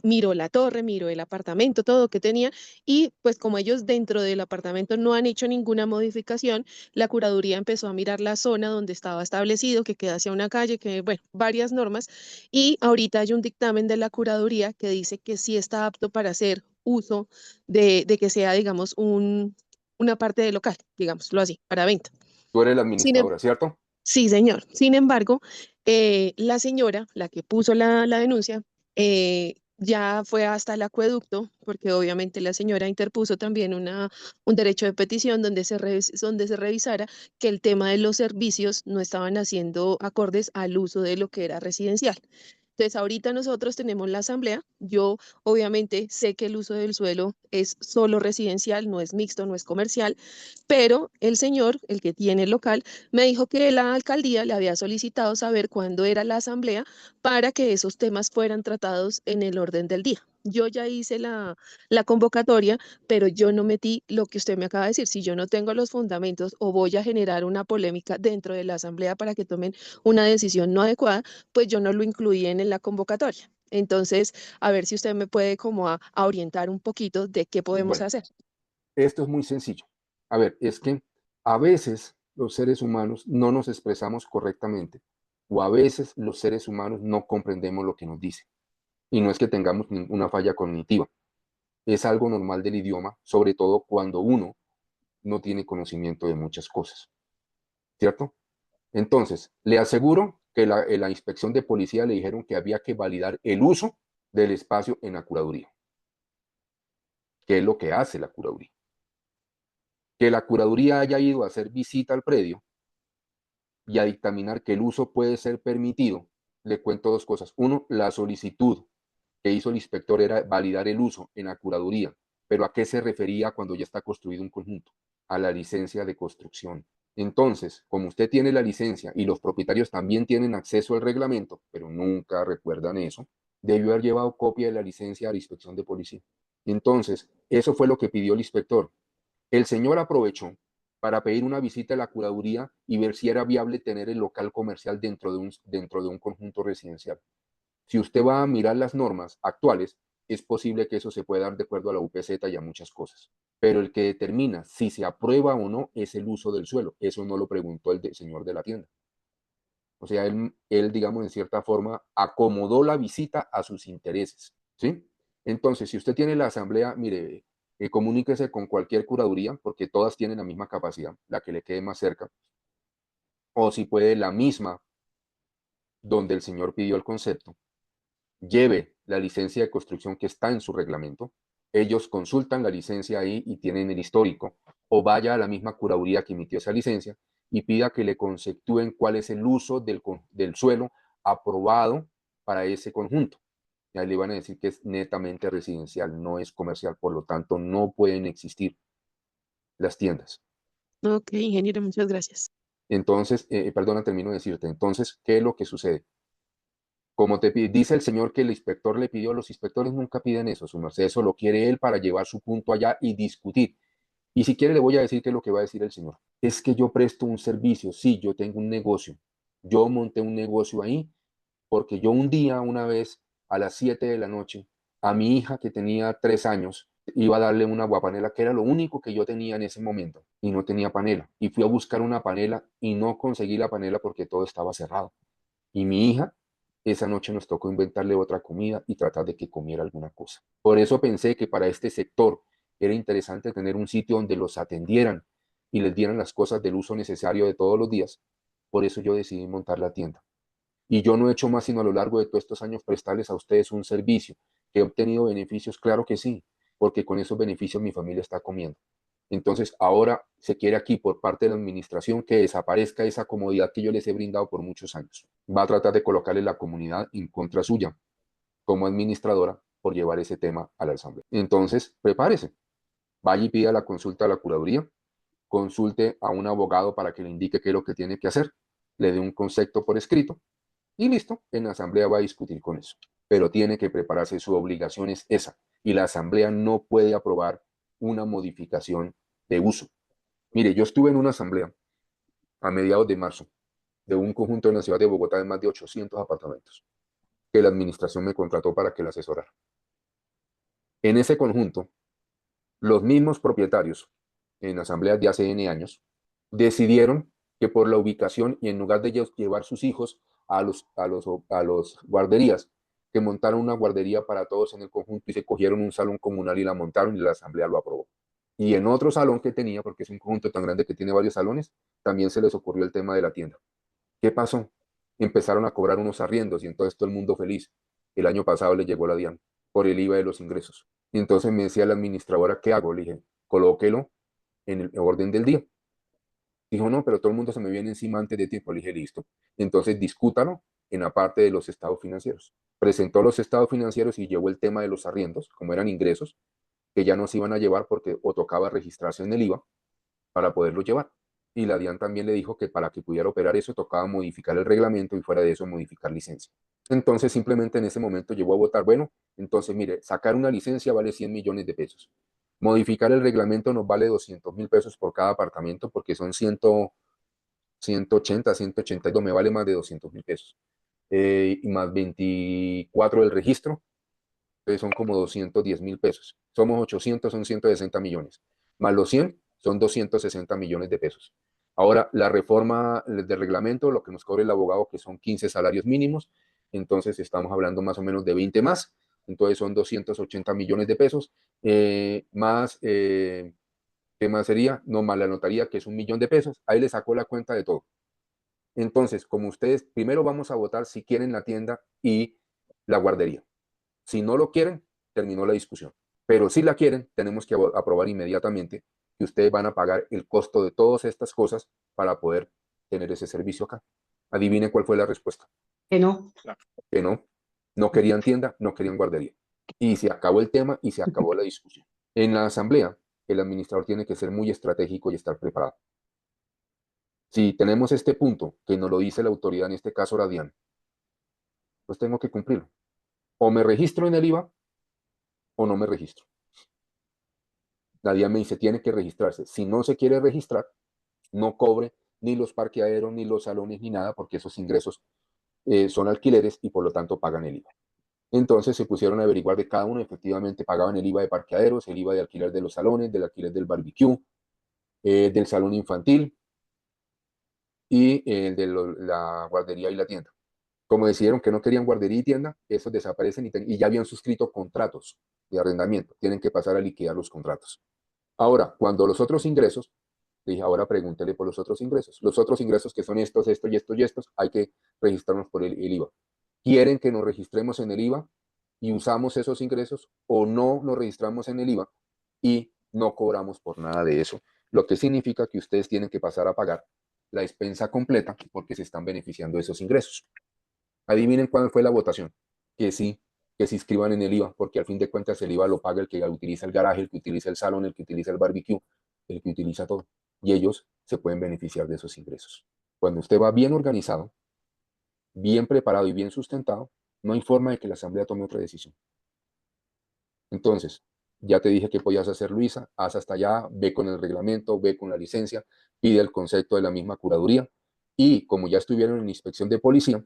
miró la torre, miró el apartamento, todo que tenía, y pues como ellos dentro del apartamento no han hecho ninguna modificación, la curaduría empezó a mirar la zona donde estaba establecido, que queda hacia una calle, que bueno, varias normas, y ahorita hay un dictamen de la curaduría que dice que sí está apto para hacer uso de que sea, digamos, una parte del local, digámoslo así, para venta. Tú eres la Sin em- administradora, ¿cierto? sí, señor. Sin embargo, la señora, la que puso la denuncia, ya fue hasta el acueducto, porque obviamente la señora interpuso también un derecho de petición donde se revisara que el tema de los servicios no estaban haciendo acordes al uso de lo que era residencial. Entonces, ahorita nosotros tenemos la asamblea. Yo obviamente sé que el uso del suelo es solo residencial, no es mixto, no es comercial, pero el señor, el que tiene el local, me dijo que la alcaldía le había solicitado saber cuándo era la asamblea para que esos temas fueran tratados en el orden del día. Yo ya hice la convocatoria, pero yo no metí lo que usted me acaba de decir. Si yo no tengo los fundamentos o voy a generar una polémica dentro de la asamblea para que tomen una decisión no adecuada, pues yo no lo incluí en la convocatoria. Entonces, a ver si usted me puede como a orientar un poquito de qué podemos Bueno, hacer. esto es muy sencillo. A ver, es que a veces los seres humanos no nos expresamos correctamente o a veces los seres humanos no comprendemos lo que nos dice. Y no es que tengamos una falla cognitiva, es algo normal del idioma, sobre todo cuando uno no tiene conocimiento de muchas cosas, ¿cierto? Entonces, le aseguro que la inspección de policía le dijeron que había que validar el uso del espacio en la curaduría, que es lo que hace la curaduría. Que la curaduría haya ido a hacer visita al predio y a dictaminar que el uso puede ser permitido, le cuento 2 cosas. Uno, la solicitud que hizo el inspector era validar el uso en la curaduría, pero ¿a qué se refería cuando ya está construido un conjunto? A la licencia de construcción. Entonces, como usted tiene la licencia y los propietarios también tienen acceso al reglamento, pero nunca recuerdan eso, debió haber llevado copia de la licencia a la inspección de policía. Entonces, eso fue lo que pidió el inspector. El señor aprovechó para pedir una visita a la curaduría y ver si era viable tener el local comercial dentro de un conjunto residencial. Si usted va a mirar las normas actuales, es posible que eso se pueda dar de acuerdo a la UPZ y a muchas cosas. Pero el que determina si se aprueba o no es el uso del suelo. Eso no lo preguntó el señor de la tienda. O sea, él, digamos, en cierta forma, acomodó la visita a sus intereses. ¿Sí? Entonces, si usted tiene la asamblea, mire, comuníquese con cualquier curaduría, porque todas tienen la misma capacidad, la que le quede más cerca. O si puede, la misma donde el señor pidió el concepto, lleve la licencia de construcción que está en su reglamento, ellos consultan la licencia ahí y tienen el histórico, o vaya a la misma curaduría que emitió esa licencia y pida que le conceptúen cuál es el uso del suelo aprobado para ese conjunto. Y ahí le van a decir que es netamente residencial, no es comercial, por lo tanto no pueden existir las tiendas. Ok, ingeniero, muchas gracias. Entonces, perdona, termino de decirte, entonces, ¿qué es lo que sucede? Como dice el señor que el inspector le pidió, los inspectores nunca piden eso, su merced, eso lo quiere él para llevar su punto allá y discutir. Y si quiere le voy a decir qué es lo que va a decir el señor. Es que yo presto un servicio, sí, yo tengo un negocio. Yo monté un negocio ahí porque yo un día, una vez, a las 7 de la noche, a mi hija que tenía 3 años, iba a darle una aguapanela, que era lo único que yo tenía en ese momento, y no tenía panela. Y fui a buscar una panela y no conseguí la panela porque todo estaba cerrado. Y mi hija, esa noche nos tocó inventarle otra comida y tratar de que comiera alguna cosa. Por eso pensé que para este sector era interesante tener un sitio donde los atendieran y les dieran las cosas del uso necesario de todos los días. Por eso yo decidí montar la tienda. Y yo no he hecho más sino a lo largo de todos estos años prestarles a ustedes un servicio. ¿Que he obtenido beneficios? Claro que sí, porque con esos beneficios mi familia está comiendo. Entonces, ahora se quiere aquí por parte de la administración que desaparezca esa comodidad que yo les he brindado por muchos años. Va a tratar de colocarle la comunidad en contra suya como administradora por llevar ese tema a la asamblea. Entonces, prepárese. Vaya y pida la consulta a la curaduría, consulte a un abogado para que le indique qué es lo que tiene que hacer, le dé un concepto por escrito y listo, en la asamblea va a discutir con eso. Pero tiene que prepararse, su obligación es esa. Y la asamblea no puede aprobar una modificación de uso. Mire, yo estuve en una asamblea a mediados de marzo de un conjunto en la ciudad de Bogotá de más de 800 apartamentos que la administración me contrató para que la asesorara. En ese conjunto, los mismos propietarios, en asambleas de hace N años, decidieron que por la ubicación y en lugar de ellos llevar sus hijos a los guarderías, que montaron una guardería para todos en el conjunto y se cogieron un salón comunal y la montaron y la asamblea lo aprobó. Y en otro salón que tenía, porque es un conjunto tan grande que tiene varios salones, también se les ocurrió el tema de la tienda. ¿Qué pasó? Empezaron a cobrar unos arriendos y entonces todo el mundo feliz. El año pasado le llegó la DIAN por el IVA de los ingresos. Y entonces me decía la administradora, ¿qué hago? Le dije, colóquelo en el orden del día. Dijo, no, pero todo el mundo se me viene encima antes de tiempo. Le dije, listo. Entonces discútalo en la parte de los estados financieros. Presentó los estados financieros y llevó el tema de los arriendos, como eran ingresos, que ya no se iban a llevar porque o tocaba registrarse en el IVA para poderlo llevar. Y la DIAN también le dijo que para que pudiera operar eso tocaba modificar el reglamento y fuera de eso modificar licencia. Entonces simplemente en ese momento llegó a votar, bueno, entonces mire, sacar una licencia vale 100 millones de pesos. Modificar el reglamento nos vale 200.000 pesos por cada apartamento porque son 180, 182, me vale más de 200.000 pesos. Y más 24 del registro, entonces son como 210.000 pesos. Somos 800, son 160 millones. Más los 100 son 260 millones de pesos. Ahora, la reforma del reglamento, lo que nos cobre el abogado, que son 15 salarios mínimos, entonces estamos hablando más o menos de 20 más, entonces son 280 millones de pesos, más, ¿qué más sería? No, más la notaría, que es 1 millón de pesos, ahí le sacó la cuenta de todo. Entonces, como ustedes, primero vamos a votar si quieren la tienda y la guardería. Si no lo quieren, terminó la discusión. Pero si la quieren, tenemos que aprobar inmediatamente que ustedes van a pagar el costo de todas estas cosas para poder tener ese servicio acá. Adivinen cuál fue la respuesta. Que no. Que no, no querían tienda, no querían guardería. Y se acabó el tema y se acabó la discusión. En la asamblea, el administrador tiene que ser muy estratégico y estar preparado. Si tenemos este punto, que nos lo dice la autoridad, en este caso la DIAN, pues tengo que cumplirlo. O me registro en el IVA o no me registro. La DIAN me dice, tiene que registrarse. Si no se quiere registrar, no cobre ni los parqueaderos, ni los salones, ni nada, porque esos ingresos son alquileres y por lo tanto pagan el IVA. Entonces se pusieron a averiguar de cada uno, efectivamente pagaban el IVA de parqueaderos, el IVA de alquiler de los salones, del alquiler del barbecue, del salón infantil y de la guardería y la tienda. Como decidieron que no querían guardería y tienda, esos desaparecen y ya habían suscrito contratos de arrendamiento. Tienen que pasar a liquidar los contratos. Ahora, cuando los otros ingresos, dije, ahora pregúntele por los otros ingresos. Los otros ingresos que son estos, estos y estos y estos, hay que registrarnos por el IVA. ¿Quieren que nos registremos en el IVA y usamos esos ingresos o no nos registramos en el IVA y no cobramos por nada de eso? Lo que significa que ustedes tienen que pasar a pagar la despensa completa porque se están beneficiando de esos ingresos. Adivinen cuál fue la votación. Que sí, que se inscriban en el IVA, porque al fin de cuentas el IVA lo paga el que utiliza el garaje, el que utiliza el salón, el que utiliza el barbecue, el que utiliza todo. Y ellos se pueden beneficiar de esos ingresos. Cuando usted va bien organizado, bien preparado y bien sustentado, no hay forma de que la asamblea tome otra decisión. Entonces, ya te dije que podías hacer, Luisa, haz hasta allá, ve con el reglamento, ve con la licencia, pide el concepto de la misma curaduría y como ya estuvieron en inspección de policía,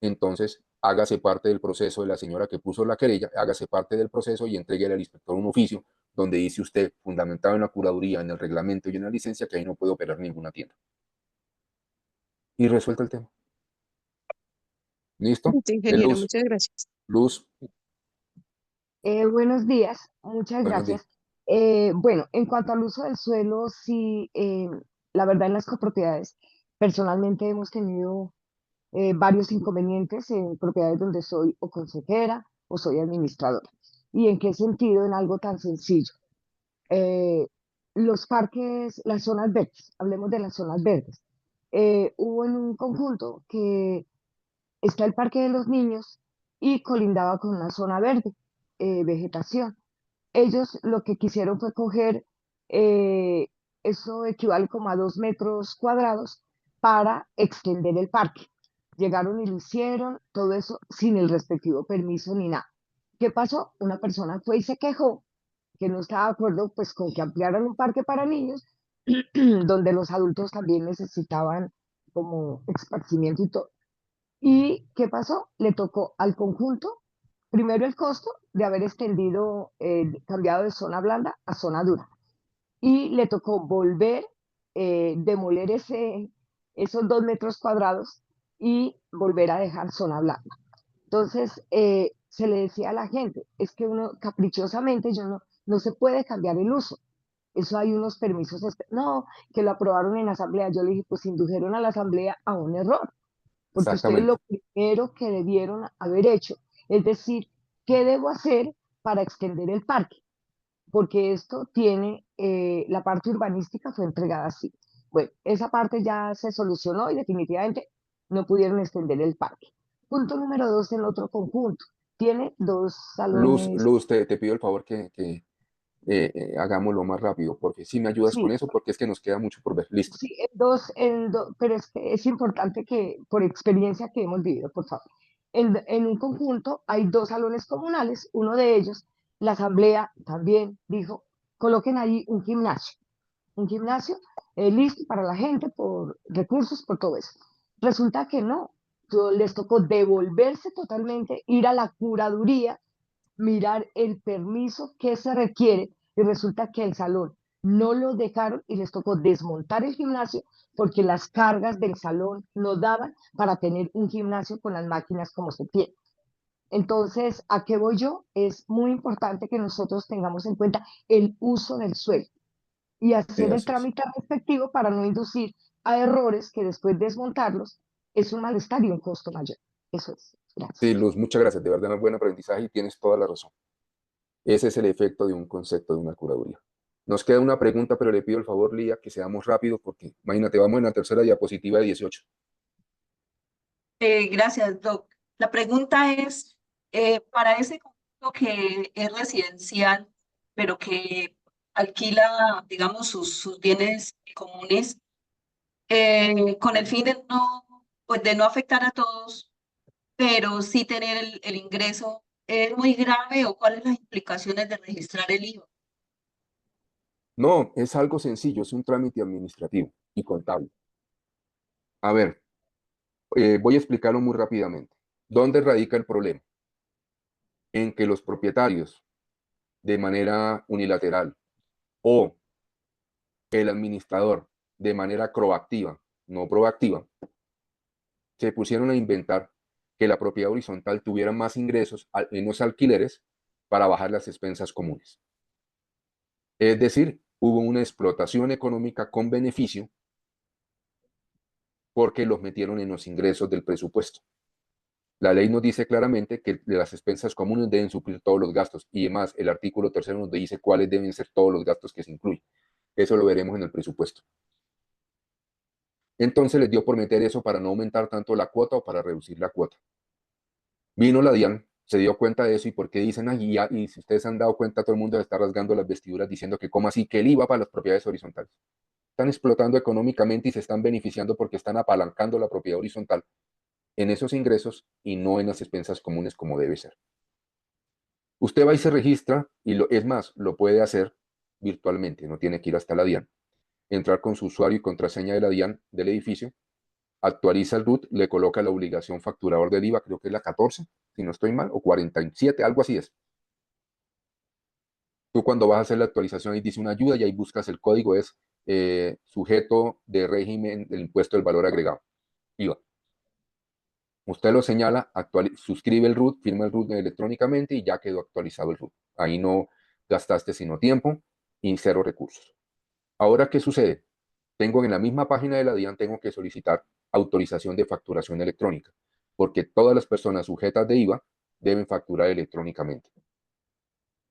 entonces hágase parte del proceso de la señora que puso la querella, hágase parte del proceso y entregue al inspector un oficio donde dice usted, fundamentado en la curaduría, en el reglamento y en la licencia, que ahí no puede operar ninguna tienda. Y resuelto el tema. ¿Listo? Sí, ingeniero, Luz, muchas gracias. Luz, Buenos días, muchas buenos días. gracias. Bueno, en cuanto al uso del suelo, sí, la verdad en las copropiedades, personalmente hemos tenido varios inconvenientes en propiedades donde soy o consejera o soy administradora. ¿Y en qué sentido? En algo tan sencillo. Eh, los parques, las zonas verdes, hablemos de las zonas verdes. Hubo en un conjunto que está el Parque de los Niños y colindaba con una zona verde, vegetación. Ellos lo que quisieron fue coger, eh, eso equivale como a 2 metros cuadrados para extender el parque. Llegaron y lo hicieron, todo eso sin el respectivo permiso ni nada. ¿Qué pasó? Una persona fue y se quejó que no estaba de acuerdo pues con que ampliaran un parque para niños donde los adultos también necesitaban como esparcimiento y todo. ¿Y qué pasó? Le tocó al conjunto, primero el costo de haber extendido, cambiado de zona blanda a zona dura. Y le tocó volver, demoler esos 2 metros cuadrados y volver a dejar zona blanda. Entonces, se le decía a la gente, es que uno caprichosamente no se puede cambiar el uso. Eso hay unos permisos, no, que lo aprobaron en asamblea. Yo le dije, pues indujeron a la asamblea a un error porque ustedes lo Exactamente. primero que debieron haber hecho es decir, ¿qué debo hacer para extender el parque? Porque esto tiene, la parte urbanística fue entregada así. Bueno, esa parte ya se solucionó y definitivamente no pudieron extender el parque. Punto número 2, el otro conjunto. Tiene 2 salones. Luz, te pido el favor que hagámoslo más rápido, porque si me ayudas con Sí, eso, porque es que nos queda mucho por ver. Listo. sí, pero es que es importante que, por experiencia que hemos vivido, por favor. En un conjunto hay 2 salones comunales, uno de ellos, la asamblea también dijo, coloquen ahí un gimnasio listo para la gente, por recursos, por todo eso. Resulta que no, les tocó devolverse totalmente, ir a la curaduría, mirar el permiso que se requiere y resulta que el salón no lo dejaron y les tocó desmontar el gimnasio porque las cargas del salón no daban para tener un gimnasio con las máquinas como se tiene. Entonces, ¿a qué voy yo? Es muy importante que nosotros tengamos en cuenta el uso del suelo y Sí, hacer el así es. trámite respectivo para no inducir a errores que después desmontarlos es un malestar y un costo mayor. Eso es. Sí, Gracias. Luz, muchas gracias. De verdad, un buen aprendizaje y tienes toda la razón. Ese es el efecto de un concepto de una curaduría. Nos queda una pregunta, pero le pido el favor, Lía, que seamos rápidos, porque imagínate, vamos en la tercera diapositiva de 18. Gracias, Doc. La pregunta es, para ese conjunto que es residencial, pero que alquila, digamos, sus bienes comunes, con el fin de no, pues de no afectar a todos, pero sí tener el ingreso, ¿es muy grave o cuáles las implicaciones de registrar el IVA? No, es algo sencillo, es un trámite administrativo y contable. A ver, voy a explicarlo muy rápidamente. ¿Dónde radica el problema? En que los propietarios, de manera unilateral, o el administrador, de manera proactiva, no proactiva, se pusieron a inventar que la propiedad horizontal tuviera más ingresos, menos alquileres, para bajar las expensas comunes. Es decir, hubo una explotación económica con beneficio porque los metieron en los ingresos del presupuesto. La ley nos dice claramente que las expensas comunes deben suplir todos los gastos y además el artículo 3 nos dice cuáles deben ser todos los gastos que se incluyen. Eso lo veremos en el presupuesto. Entonces les dio por meter eso para no aumentar tanto la cuota o para reducir la cuota. Vino la DIAN, se dio cuenta de eso y por qué dicen allí, y si ustedes han dado cuenta, todo el mundo se está rasgando las vestiduras diciendo que cómo así, que el IVA para las propiedades horizontales. Están explotando económicamente y se están beneficiando porque están apalancando la propiedad horizontal en esos ingresos y no en las expensas comunes como debe ser. Usted va y se registra y es más, lo puede hacer virtualmente, no tiene que ir hasta la DIAN. Entrar con su usuario y contraseña de la DIAN del edificio, actualiza el RUT, le coloca la obligación facturador del IVA, creo que es la 14, si no estoy mal, o 47, algo así es. Tú cuando vas a hacer la actualización, ahí dice una ayuda y ahí buscas el código, es sujeto de régimen del impuesto del valor agregado, IVA. Usted lo señala, suscribe el root, firma el root electrónicamente y ya quedó actualizado el root. Ahí no gastaste sino tiempo y cero recursos. Ahora, ¿qué sucede? Tengo en la misma página de la DIAN, tengo que solicitar autorización de facturación electrónica, porque todas las personas sujetas de IVA deben facturar electrónicamente.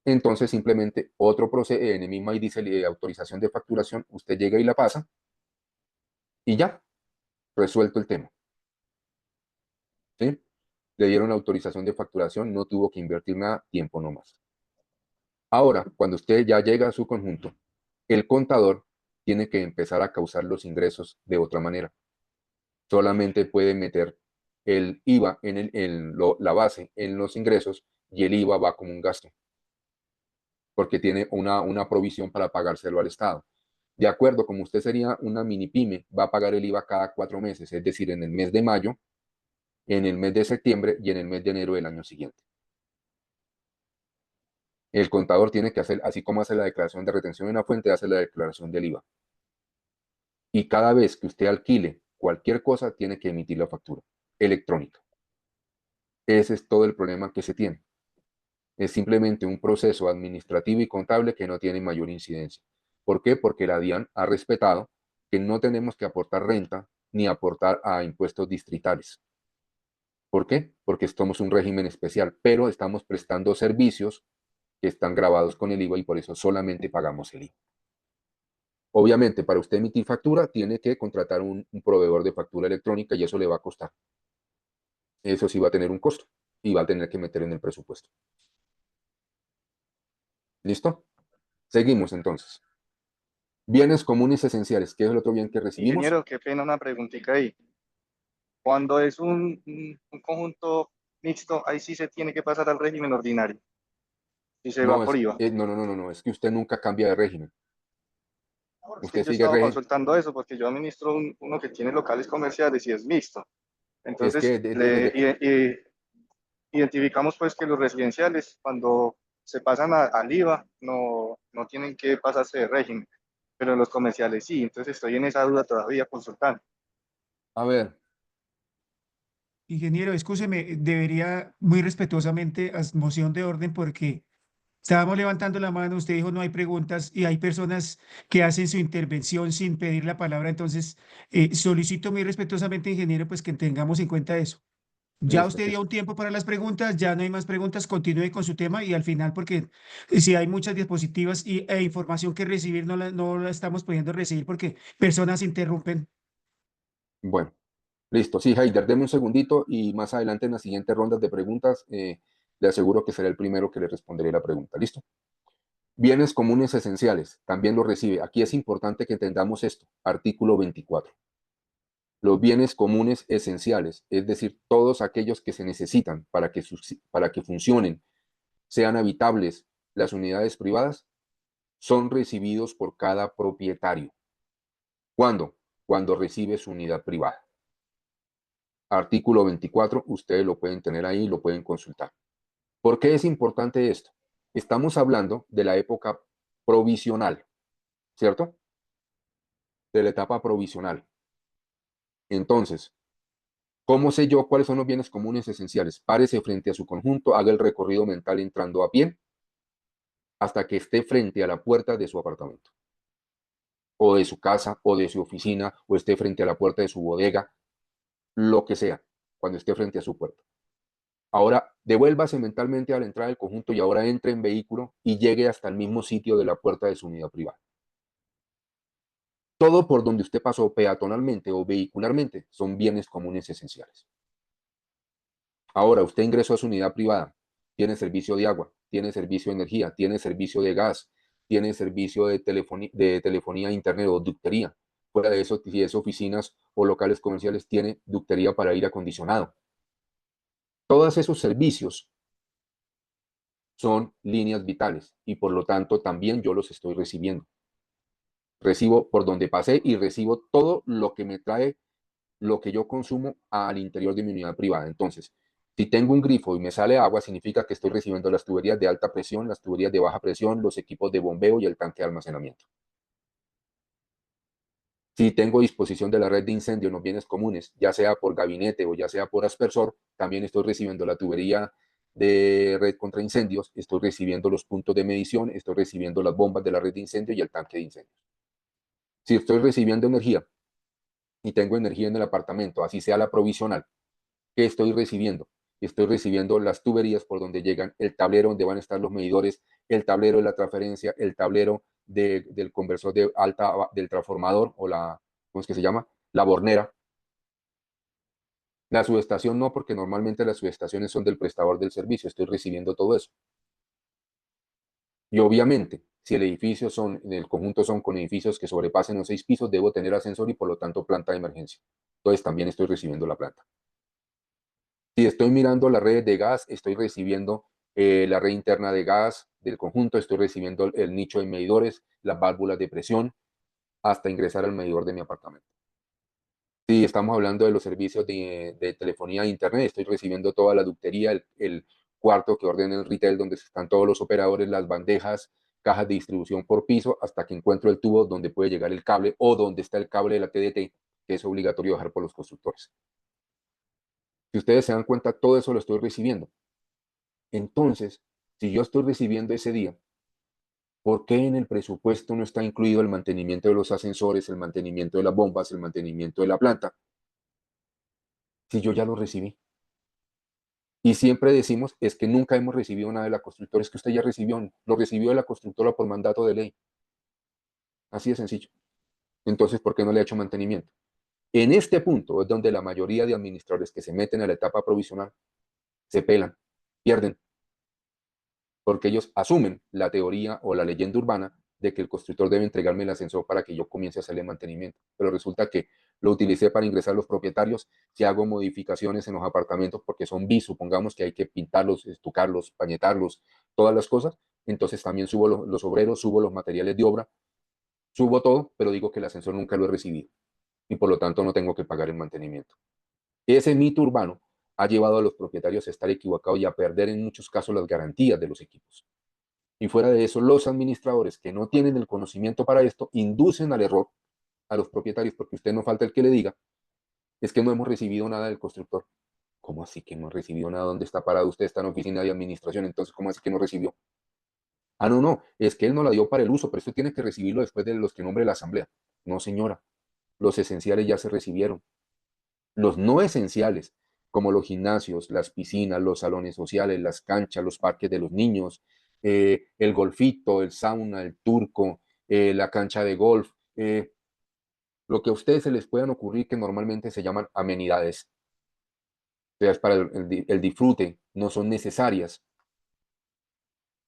Entonces, simplemente otro proceso, en el mismo ahí dice autorización de facturación, usted llega y la pasa y ya, resuelto el tema. ¿Sí? Le dieron la autorización de facturación, no tuvo que invertir nada, tiempo nomás. Ahora, cuando usted ya llega a su conjunto, el contador tiene que empezar a causar los ingresos de otra manera. Solamente puede meter el IVA en la base en los ingresos y el IVA va como un gasto, porque tiene una provisión para pagárselo al Estado. De acuerdo, como usted sería una mini pyme, va a pagar el IVA cada 4 meses, es decir, en el mes de mayo, en el mes de septiembre y en el mes de enero del año siguiente. El contador tiene que hacer, así como hace la declaración de retención en la fuente, hace la declaración del IVA. Y cada vez que usted alquile cualquier cosa, tiene que emitir la factura electrónica. Ese es todo el problema que se tiene. Es simplemente un proceso administrativo y contable que no tiene mayor incidencia. ¿Por qué? Porque la DIAN ha respetado que no tenemos que aportar renta ni aportar a impuestos distritales. ¿Por qué? Porque somos un régimen especial, pero estamos prestando servicios que están grabados con el IVA y por eso solamente pagamos el IVA. Obviamente, para usted emitir factura, tiene que contratar un proveedor de factura electrónica y eso le va a costar. Eso sí va a tener un costo y va a tener que meter en el presupuesto. ¿Listo? Seguimos entonces. Bienes comunes esenciales, ¿qué es el otro bien que recibimos? Ingeniero, qué pena una preguntita ahí. Cuando es un conjunto mixto, ahí sí se tiene que pasar al régimen ordinario. Y se va No, por IVA. no, es que usted nunca cambia de régimen. Es que Usted yo sigue estaba régimen. consultando eso porque yo administro uno que tiene locales comerciales y es mixto. Es Entonces, que identificamos pues que los residenciales, cuando se pasan al IVA, no tienen que pasarse de régimen, pero los comerciales sí. Entonces, estoy en esa duda todavía consultando. a ver, Ingeniero, escúcheme, debería muy respetuosamente, moción de orden, porque estábamos levantando la mano, usted dijo no hay preguntas y hay personas que hacen su intervención sin pedir la palabra, entonces solicito muy respetuosamente, ingeniero, pues que tengamos en cuenta eso. Ya listo, usted dio un tiempo para las preguntas, ya no hay más preguntas, continúe con su tema y al final, porque si hay muchas diapositivas e información que recibir, no la estamos pudiendo recibir porque personas interrumpen. bueno, listo. Sí, Heider, deme un segundito y más adelante en las siguientes rondas de preguntas le aseguro que será el primero que le responderé la pregunta. ¿Listo? Bienes comunes esenciales, también lo recibe. Aquí es importante que entendamos esto. Artículo 24. Los bienes comunes esenciales, es decir, todos aquellos que se necesitan para que funcionen, sean habitables las unidades privadas, son recibidos por cada propietario. ¿Cuándo? Cuando recibe su unidad privada. Artículo 24, ustedes lo pueden tener ahí, lo pueden consultar. ¿Por qué es importante esto? Estamos hablando de la época provisional, ¿cierto? De la etapa provisional. Entonces, ¿cómo sé yo cuáles son los bienes comunes esenciales? Párese frente a su conjunto, haga el recorrido mental entrando a pie hasta que esté frente a la puerta de su apartamento, o de su casa, o de su oficina, o esté frente a la puerta de su bodega, lo que sea, cuando esté frente a su puerta. Ahora, devuélvase mentalmente a la entrada del conjunto y ahora entre en vehículo y llegue hasta el mismo sitio de la puerta de su unidad privada. Todo por donde usted pasó peatonalmente o vehicularmente son bienes comunes esenciales. Ahora, usted ingresó a su unidad privada, tiene servicio de agua, tiene servicio de energía, tiene servicio de gas, tiene servicio de telefonía, internet o ductería. Fuera de eso, si es oficinas o locales comerciales, tiene ductería para aire acondicionado. Todos esos servicios son líneas vitales y por lo tanto también yo los estoy recibiendo. Recibo por donde pasé y recibo todo lo que me trae, lo que yo consumo al interior de mi unidad privada. Entonces, Si tengo un grifo y me sale agua, significa que estoy recibiendo las tuberías de alta presión, las tuberías de baja presión, los equipos de bombeo y el tanque de almacenamiento. Si tengo disposición de la red de incendio en los bienes comunes, ya sea por gabinete o ya sea por aspersor, también estoy recibiendo la tubería de red contra incendios, estoy recibiendo los puntos de medición, estoy recibiendo las bombas de la red de incendio y el tanque de incendios. Si estoy recibiendo energía y tengo energía en el apartamento, así sea la provisional, ¿qué estoy recibiendo? Estoy recibiendo las tuberías por donde llegan, el tablero donde van a estar los medidores, el tablero de la transferencia, el tablero del conversor de alta, del transformador o ¿cómo es que se llama? La bornera. La subestación no, porque normalmente las subestaciones son del prestador del servicio, estoy recibiendo todo eso. Y obviamente, si el edificio en el conjunto son con edificios que sobrepasen los 6 pisos, debo tener ascensor y por lo tanto planta de emergencia. Entonces también estoy recibiendo la planta. Si estoy mirando las redes de gas, estoy recibiendo la red interna de gas del conjunto, estoy recibiendo el nicho de medidores, las válvulas de presión, hasta ingresar al medidor de mi apartamento. Si estamos hablando de los servicios de telefonía e internet, estoy recibiendo toda la ductería, el cuarto que ordena el retail, donde están todos los operadores, las bandejas, cajas de distribución por piso, hasta que encuentro el tubo donde puede llegar el cable o donde está el cable de la TDT, que es obligatorio bajar por los constructores. Si ustedes se dan cuenta, todo eso lo estoy recibiendo. Entonces, si yo estoy recibiendo ese día, ¿por qué en el presupuesto no está incluido el mantenimiento de los ascensores, el mantenimiento de las bombas, el mantenimiento de la planta? Si yo ya lo recibí. Y siempre decimos, es que nunca hemos recibido nada de la constructora, es que usted ya recibió, lo recibió de la constructora por mandato de ley. Así de sencillo. Entonces, ¿por qué no le ha hecho mantenimiento? En este punto es donde la mayoría de administradores que se meten a la etapa provisional se pelan, pierden, porque ellos asumen la teoría o la leyenda urbana de que el constructor debe entregarme el ascensor para que yo comience a hacerle mantenimiento. Pero resulta que lo utilicé para ingresar a los propietarios, si hago modificaciones en los apartamentos porque son bis, supongamos que hay que pintarlos, estucarlos, pañetarlos, todas las cosas, entonces también subo los obreros, subo los materiales de obra, subo todo, pero digo que el ascensor nunca lo he recibido y por lo tanto no tengo que pagar el mantenimiento. Ese mito urbano ha llevado a los propietarios a estar equivocados y a perder en muchos casos las garantías de los equipos. Y fuera de eso, los administradores que no tienen el conocimiento para esto inducen al error a los propietarios, porque usted no falta el que le diga, es que no hemos recibido nada del constructor. ¿Cómo así que no ha recibido nada? ¿Dónde está parado? Usted está en oficina de administración, entonces ¿cómo así que no recibió? Ah, no, es que él no la dio para el uso, pero esto tiene que recibirlo después de los que nombre la asamblea. No, señora, los esenciales ya se recibieron. Los no esenciales, como los gimnasios, las piscinas, los salones sociales, las canchas, los parques de los niños, el golfito, el sauna, el turco, la cancha de golf, lo que a ustedes se les puedan ocurrir que normalmente se llaman amenidades. O sea, es para el disfrute, no son necesarias.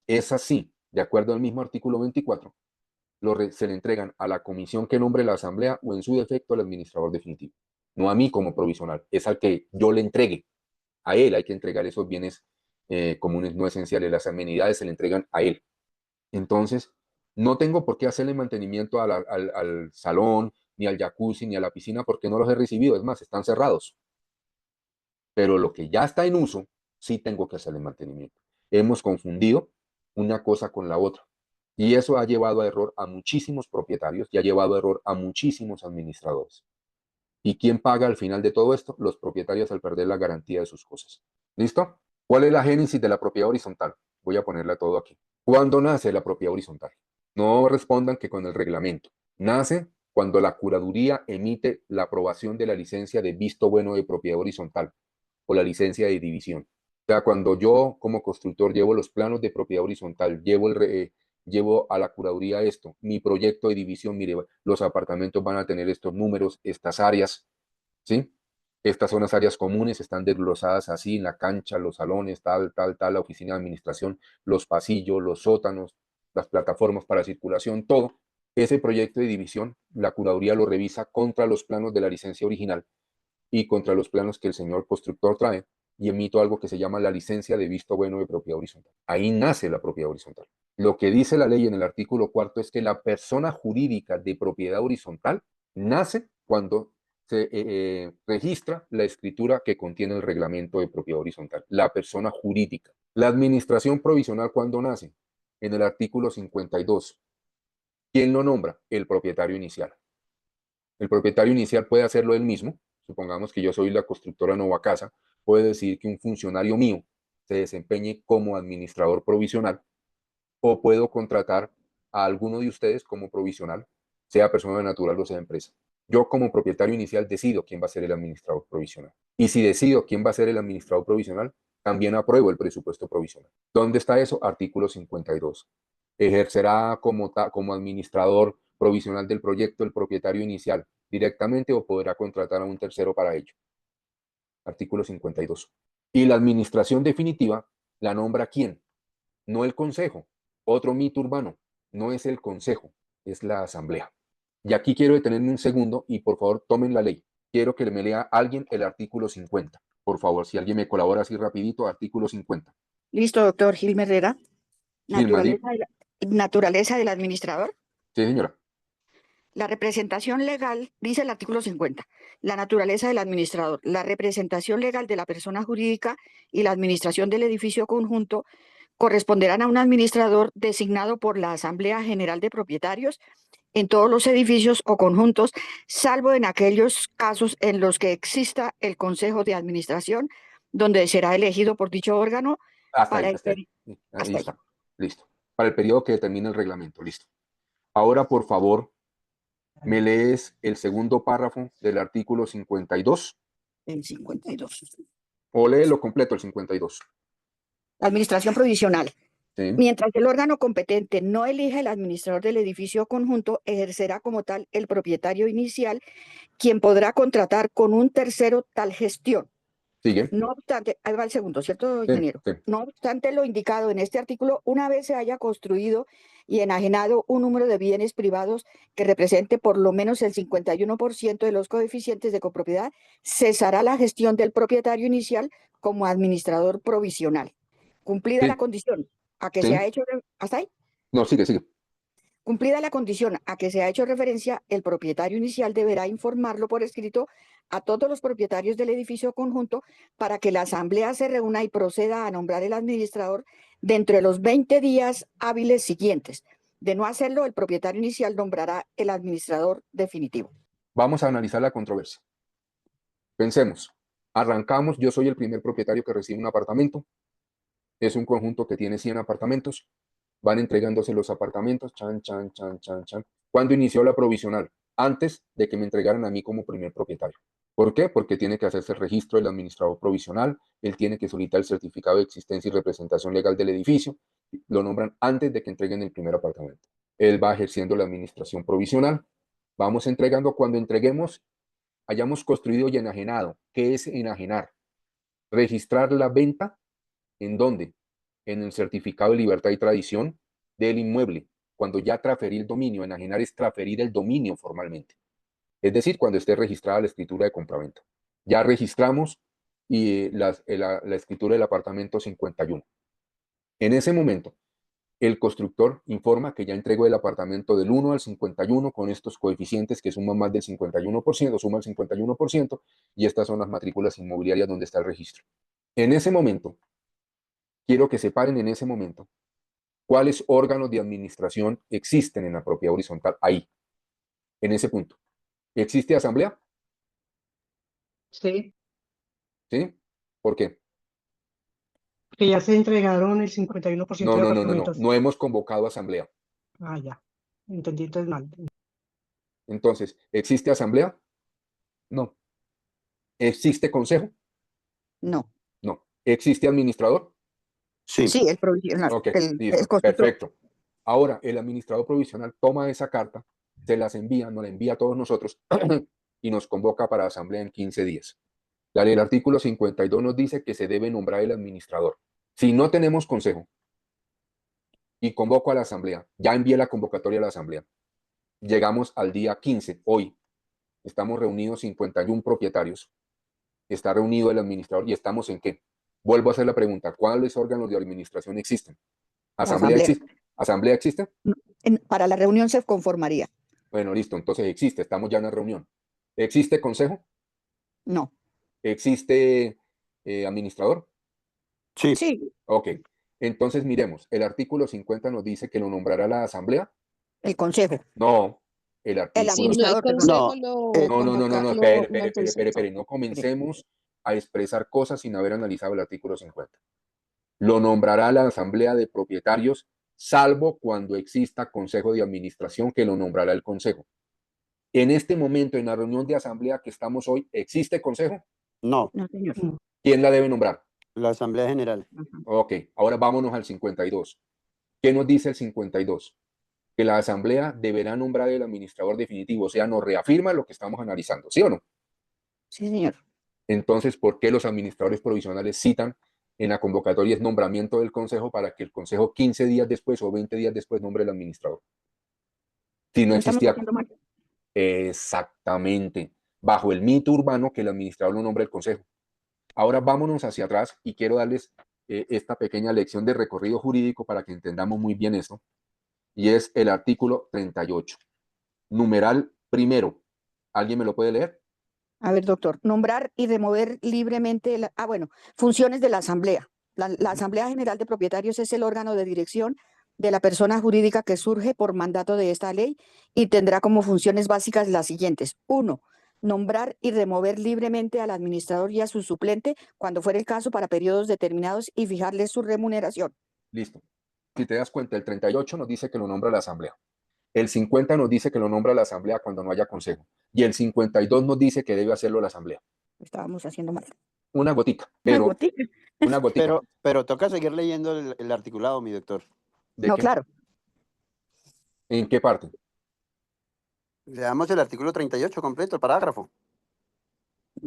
Es así, de acuerdo al mismo artículo 24, se le entregan a la comisión que nombre la asamblea o en su defecto al administrador definitivo. No a mí como provisional, es al que yo le entregue. A él hay que entregar esos bienes comunes no esenciales, las amenidades se le entregan a él. Entonces, no tengo por qué hacerle mantenimiento al salón, ni al jacuzzi, ni a la piscina, porque no los he recibido, es más, están cerrados. Pero lo que ya está en uso, sí tengo que hacerle mantenimiento. Hemos confundido una cosa con la otra. Y eso ha llevado a error a muchísimos propietarios y ha llevado a error a muchísimos administradores. ¿Y quién paga al final de todo esto? Los propietarios al perder la garantía de sus cosas. ¿Listo? ¿Cuál es la génesis de la propiedad horizontal? Voy a ponerla todo aquí. ¿Cuándo nace la propiedad horizontal? No respondan que con el reglamento. Nace cuando la curaduría emite la aprobación de la licencia de visto bueno de propiedad horizontal o la licencia de división. O sea, cuando yo como constructor llevo los planos de propiedad horizontal, llevo a la curaduría esto, mi proyecto de división, mire, los apartamentos van a tener estos números, estas áreas, ¿sí? Estas son las áreas comunes, están desglosadas así, en la cancha, los salones, tal, la oficina de administración, los pasillos, los sótanos, las plataformas para circulación, todo. Ese proyecto de división, la curaduría lo revisa contra los planos de la licencia original y contra los planos que el señor constructor trae y emito algo que se llama la licencia de visto bueno de propiedad horizontal. Ahí nace la propiedad horizontal. Lo que dice la ley en el artículo 4 es que la persona jurídica de propiedad horizontal nace cuando se registra la escritura que contiene el reglamento de propiedad horizontal, la persona jurídica. La administración provisional, ¿cuándo nace? En el artículo 52. ¿Quién lo nombra? El propietario inicial. El propietario inicial puede hacerlo él mismo. Supongamos que yo soy la constructora Novacasa, puede decir que un funcionario mío se desempeñe como administrador provisional, o puedo contratar a alguno de ustedes como provisional, sea persona natural o sea empresa. Yo como propietario inicial decido quién va a ser el administrador provisional. Y si decido quién va a ser el administrador provisional, también apruebo el presupuesto provisional. ¿Dónde está eso? Artículo 52. Ejercerá como administrador provisional del proyecto el propietario inicial directamente o podrá contratar a un tercero para ello. Artículo 52. Y la administración definitiva la nombra ¿quién? No el consejo. Otro mito urbano. No es el consejo, es la asamblea. Y aquí quiero detenerme un segundo y por favor tomen la ley. Quiero que me lea alguien el artículo 50. Por favor, si alguien me colabora así rapidito, artículo 50. Listo, doctor Gil Herrera. Gilma, di. Naturaleza del administrador. Sí, señora. La representación legal, dice el artículo 50, la naturaleza del administrador, la representación legal de la persona jurídica y la administración del edificio conjunto corresponderán a un administrador designado por la Asamblea General de Propietarios en todos los edificios o conjuntos, salvo en aquellos casos en los que exista el Consejo de Administración, donde será elegido por dicho órgano Hasta para ahí, el hasta ahí. peri- Ahí hasta ahí. está. Listo. Para el periodo que determina el reglamento. Listo. Ahora, por favor, me lees el segundo párrafo del artículo 52. El 52. O léelo completo, el 52. Administración provisional. ¿Sí? Mientras el órgano competente no elija el administrador del edificio conjunto, ejercerá como tal el propietario inicial, quien podrá contratar con un tercero tal gestión. Sigue. No obstante, ahí va el segundo, ¿cierto, Sí, ingeniero? sí. No obstante lo indicado en este artículo, una vez se haya construido y enajenado un número de bienes privados que represente por lo menos el 51% de los coeficientes de copropiedad, cesará la gestión del propietario inicial como administrador provisional. Cumplida Sí. la condición a que Sí. se ha hecho, ¿hasta ahí? No, sigue, sigue. Cumplida la condición a que se ha hecho referencia, el propietario inicial deberá informarlo por escrito a todos los propietarios del edificio conjunto para que la asamblea se reúna y proceda a nombrar el administrador dentro de los 20 días hábiles siguientes. De no hacerlo, el propietario inicial nombrará el administrador definitivo. Vamos a analizar la controversia. Pensemos. Arrancamos, yo soy el primer propietario que recibe un apartamento. Es un conjunto que tiene 100 apartamentos. Van entregándose los apartamentos, chan, chan, chan, chan, chan. ¿Cuándo inició la provisional? Antes de que me entregaran a mí como primer propietario. ¿Por qué? Porque tiene que hacerse el registro del administrador provisional, él tiene que solicitar el certificado de existencia y representación legal del edificio, lo nombran antes de que entreguen el primer apartamento. Él va ejerciendo la administración provisional, vamos entregando, cuando entreguemos, hayamos construido y enajenado. ¿Qué es enajenar? Registrar la venta, ¿en dónde? En el certificado de libertad y tradición del inmueble, cuando ya transferí el dominio. Enajenar es transferir el dominio formalmente, es decir, cuando esté registrada la escritura de compraventa. Ya registramos y la escritura del apartamento 51. En ese momento, el constructor informa que ya entregó el apartamento del 1 al 51 con estos coeficientes que suman más del 51%, suma el 51%, y estas son las matrículas inmobiliarias donde está el registro. En ese momento, quiero que separen en ese momento cuáles órganos de administración existen en la propiedad horizontal ahí, en ese punto. ¿Existe asamblea? Sí, ¿Sí? ¿Por qué? que ya se entregaron el 51% de apartamentos. No hemos convocado asamblea. Ah, ya. Entendí entonces mal. Entonces, ¿existe asamblea? No. ¿Existe consejo? No. No. ¿Existe administrador? Sí, el provisional. Ok, el listo, constructor. perfecto. Ahora, el administrador provisional toma esa carta, se las envía, nos la envía a todos nosotros y nos convoca para asamblea en 15 días. La ley del artículo 52 nos dice que se debe nombrar el administrador. Si no tenemos consejo y convoco a la asamblea, ya envié la convocatoria a la asamblea, llegamos al día 15, hoy, estamos reunidos 51 propietarios, está reunido el administrador y estamos en qué. Vuelvo a hacer la pregunta, ¿cuáles órganos de administración existen? ¿Asamblea existe? ¿Asamblea existe? Para la reunión se conformaría. Bueno, listo, entonces existe, estamos ya en la reunión. ¿Existe consejo? No. ¿Existe administrador? Sí. Sí, Ok. Entonces miremos, el artículo 50 nos dice que lo nombrará la asamblea. el consejo, No, el el artículo. Si no, el administrador, perdón. consejo No, lo No, no, no, no, no, espere, convoca espere, espere, espere, espere, no Espere. comencemos a expresar cosas sin haber analizado el artículo 50. Lo nombrará la asamblea de propietarios, salvo cuando exista consejo de administración que lo nombrará el consejo. En este momento, en la reunión de asamblea que estamos hoy, ¿existe consejo? no, No, señor. No. ¿Quién la debe nombrar? la Asamblea General. Ajá. Ok, ahora vámonos al 52. ¿Qué nos dice el 52? Que la asamblea deberá nombrar el administrador definitivo, o sea, nos reafirma lo que estamos analizando, ¿sí o no? Sí, señor. Entonces, ¿por qué los administradores provisionales citan en la convocatoria el nombramiento del consejo para que el consejo 15 días después o 20 días después nombre el administrador? Si no Lo estamos existía haciendo mal. exactamente bajo el mito urbano que el administrador lo nombra el consejo. Ahora vámonos hacia atrás y quiero darles esta pequeña lección de recorrido jurídico para que entendamos muy bien esto. Y es el artículo 38. Numeral primero. ¿Alguien me lo puede leer? A ver, doctor, nombrar y remover libremente, bueno, funciones de la asamblea. La Asamblea General de Propietarios es el órgano de dirección de la persona jurídica que surge por mandato de esta ley y tendrá como funciones básicas las siguientes. 1. Nombrar y remover libremente al administrador y a su suplente cuando fuera el caso para periodos determinados y fijarles su remuneración. Listo. Si te das cuenta, el 38 nos dice que lo nombra la asamblea. El 50 nos dice que lo nombra la asamblea cuando no haya consejo. Y el 52 nos dice que debe hacerlo la asamblea. Estábamos haciendo mal. Una gotica, Una pero gotica. una gotica. Pero toca seguir leyendo el articulado, mi doctor. ¿De No, qué? claro. ¿En qué parte? Leamos el artículo 38 completo, el parágrafo.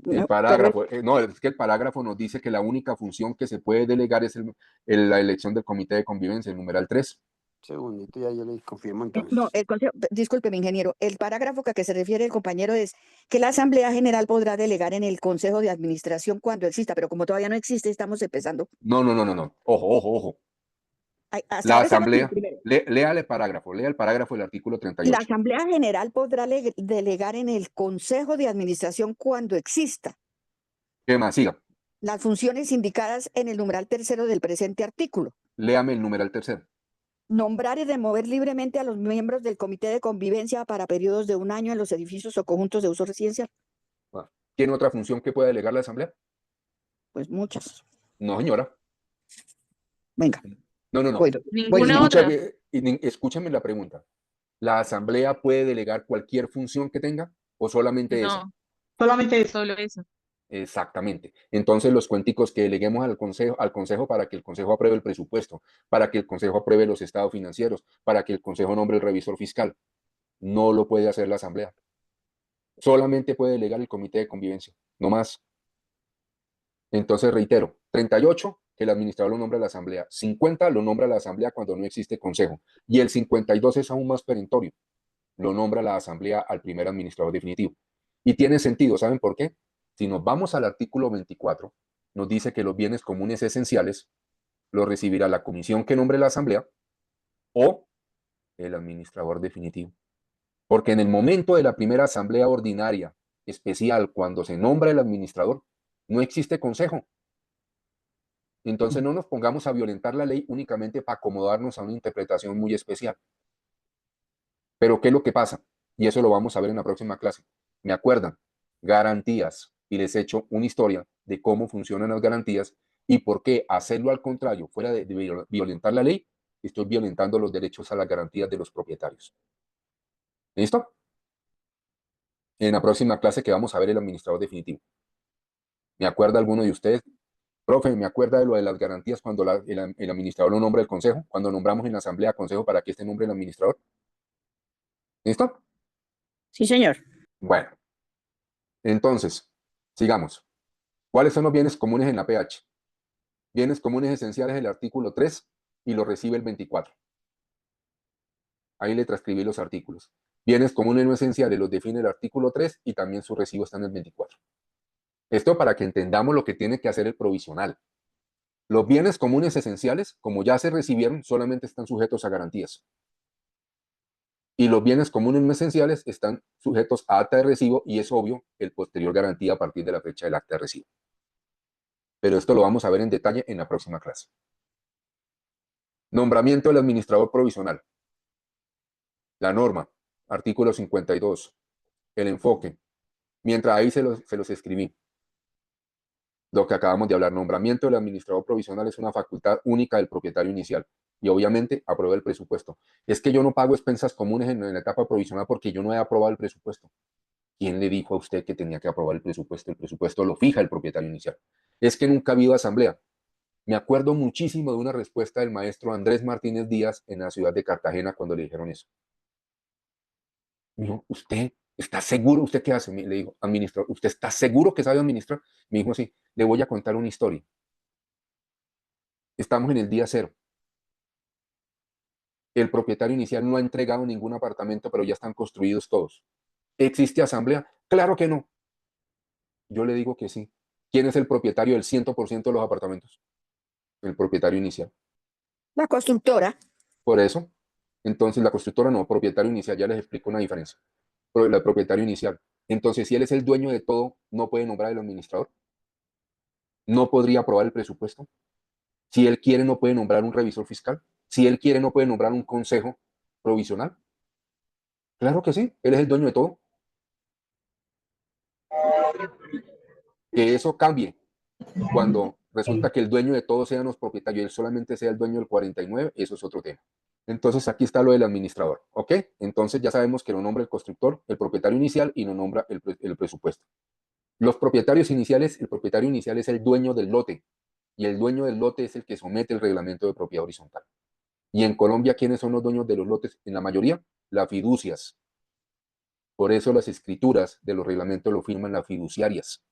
El No, parágrafo, no, es que el parágrafo nos dice que la única función que se puede delegar es la elección del comité de convivencia, el numeral 3. Segundito, ya yo le confirmo no, entonces. el consejo, discúlpeme, ingeniero, el parágrafo a que se refiere el compañero es que la Asamblea General podrá delegar en el Consejo de Administración cuando exista, pero como todavía no existe, estamos empezando. No, no, no, no, no. Ojo, ojo, ojo. Hasta La ahora estamos en el asamblea, primero. lea el parágrafo, lea el parágrafo del artículo La 38. Asamblea General podrá delegar en el Consejo de Administración cuando exista ¿Qué más? Siga. las funciones indicadas en el numeral tercero del presente artículo. Léame el numeral tercero. Nombrar y remover libremente a los miembros del Comité de Convivencia para periodos de 1 año en los edificios o conjuntos de uso residencial. ¿Tiene otra función que pueda delegar la asamblea? Pues muchas. No, señora. Venga, No, no, no. voy. Ninguna otra. Escúchame la pregunta. ¿La asamblea puede delegar cualquier función que tenga o solamente esa? No, Solamente eso. solo eso. Exactamente. Entonces los cuenticos que deleguemos al consejo para que el consejo apruebe el presupuesto, para que el consejo apruebe los estados financieros, para que el consejo nombre el revisor fiscal, no lo puede hacer la asamblea. Solamente puede delegar el comité de convivencia, no más. Entonces reitero, 38, que el administrador lo nombra la asamblea, 50 lo nombra la asamblea cuando no existe consejo, y el 52 es aún más perentorio, lo nombra la asamblea al primer administrador definitivo. Y tiene sentido, ¿saben por qué? Si nos vamos al artículo 24, nos dice que los bienes comunes esenciales los recibirá la comisión que nombre la asamblea o el administrador definitivo. Porque en el momento de la primera asamblea ordinaria especial, cuando se nombra el administrador, no existe consejo. Entonces no nos pongamos a violentar la ley únicamente para acomodarnos a una interpretación muy especial. Pero ¿qué es lo que pasa? Y eso lo vamos a ver en la próxima clase. ¿Me acuerdan? Garantías. Y les echo una historia de cómo funcionan las garantías y por qué hacerlo al contrario, fuera de violentar la ley, estoy violentando los derechos a las garantías de los propietarios. ¿Listo? En la próxima clase que vamos a ver el administrador definitivo. ¿Me acuerda alguno de ustedes? Profe, ¿me acuerda de lo de las garantías cuando el administrador lo nombra el consejo? Cuando nombramos en la asamblea consejo para que este nombre el administrador. ¿Listo? Sí, señor. Bueno, entonces, sigamos. ¿Cuáles son los bienes comunes en la PH? Bienes comunes esenciales del artículo 3 y lo recibe el 24. Ahí le transcribí los artículos. Bienes comunes no esenciales los define el artículo 3 y también su recibo está en el 24. Esto para que entendamos lo que tiene que hacer el provisional. Los bienes comunes esenciales, como ya se recibieron, solamente están sujetos a garantías. Y los bienes comunes no esenciales están sujetos a acta de recibo y es obvio el posterior garantía a partir de la fecha del acta de recibo. Pero esto lo vamos a ver en detalle en la próxima clase. Nombramiento del administrador provisional. La norma, artículo 52. El enfoque. Mientras ahí se los escribí. Lo que acabamos de hablar, nombramiento del administrador provisional es una facultad única del propietario inicial. Y obviamente aprueba el presupuesto. Es que yo no pago expensas comunes en la etapa provisional porque yo no he aprobado el presupuesto. ¿Quién le dijo a usted que tenía que aprobar el presupuesto? El presupuesto lo fija el propietario inicial. Es que nunca ha habido asamblea. Me acuerdo muchísimo de una respuesta del maestro Andrés Martínez Díaz en la ciudad de Cartagena cuando le dijeron eso. Me dijo, ¿usted está seguro? ¿Usted qué hace? Le dijo, administrador, ¿usted está seguro que sabe administrar? Me dijo, sí, le voy a contar una historia. Estamos en el día cero. El propietario inicial no ha entregado ningún apartamento, pero ya están construidos todos. ¿Existe asamblea? Claro que no. Yo le digo que sí. ¿Quién es el propietario del 100% de los apartamentos? El propietario inicial. La constructora. Por eso, entonces la constructora no, propietario inicial, ya les explico una diferencia. El propietario inicial. Entonces, si él es el dueño de todo, ¿no puede nombrar el administrador? ¿No podría aprobar el presupuesto? Si él quiere, no puede nombrar un revisor fiscal. Si él quiere, no puede nombrar un consejo provisional. Claro que sí, él es el dueño de todo. Que eso cambie cuando resulta que el dueño de todo sean los propietarios y él solamente sea el dueño del 49, eso es otro tema. Entonces aquí está lo del administrador, ¿ok? Entonces ya sabemos que lo nombra el constructor, el propietario inicial y lo nombra el presupuesto. Los propietarios iniciales, el propietario inicial es el dueño del lote y el dueño del lote es el que somete el reglamento de propiedad horizontal. Y en Colombia, ¿quiénes son los dueños de los lotes? En la mayoría, las fiducias. Por eso las escrituras de los reglamentos lo firman las fiduciarias.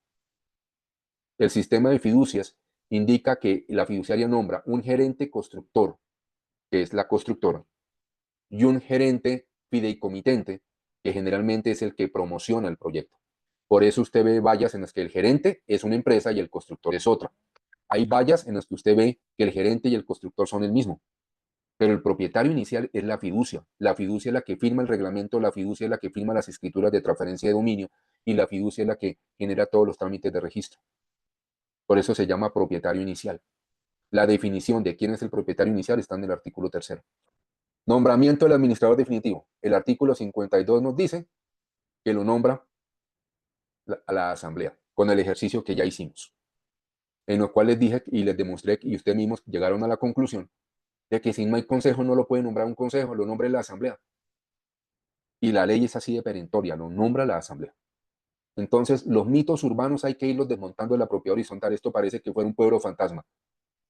El sistema de fiducias indica que la fiduciaria nombra un gerente constructor, que es la constructora, y un gerente fideicomitente, que generalmente es el que promociona el proyecto. Por eso usted ve vallas en las que el gerente es una empresa y el constructor es otra. Hay vallas en las que usted ve que el gerente y el constructor son el mismo, pero el propietario inicial es la fiducia. La fiducia es la que firma el reglamento, la fiducia es la que firma las escrituras de transferencia de dominio y la fiducia es la que genera todos los trámites de registro. Por eso se llama propietario inicial. La definición de quién es el propietario inicial está en el artículo 3. Nombramiento del administrador definitivo. El artículo 52 nos dice que lo nombra a la asamblea con el ejercicio que ya hicimos, en lo cual les dije y les demostré y ustedes mismos llegaron a la conclusión de que si no hay consejo no lo puede nombrar un consejo, lo nombra la asamblea. Y la ley es así de perentoria, lo nombra la asamblea. Entonces, los mitos urbanos hay que irlos desmontando de la propiedad horizontal. Esto parece que fuera un pueblo fantasma.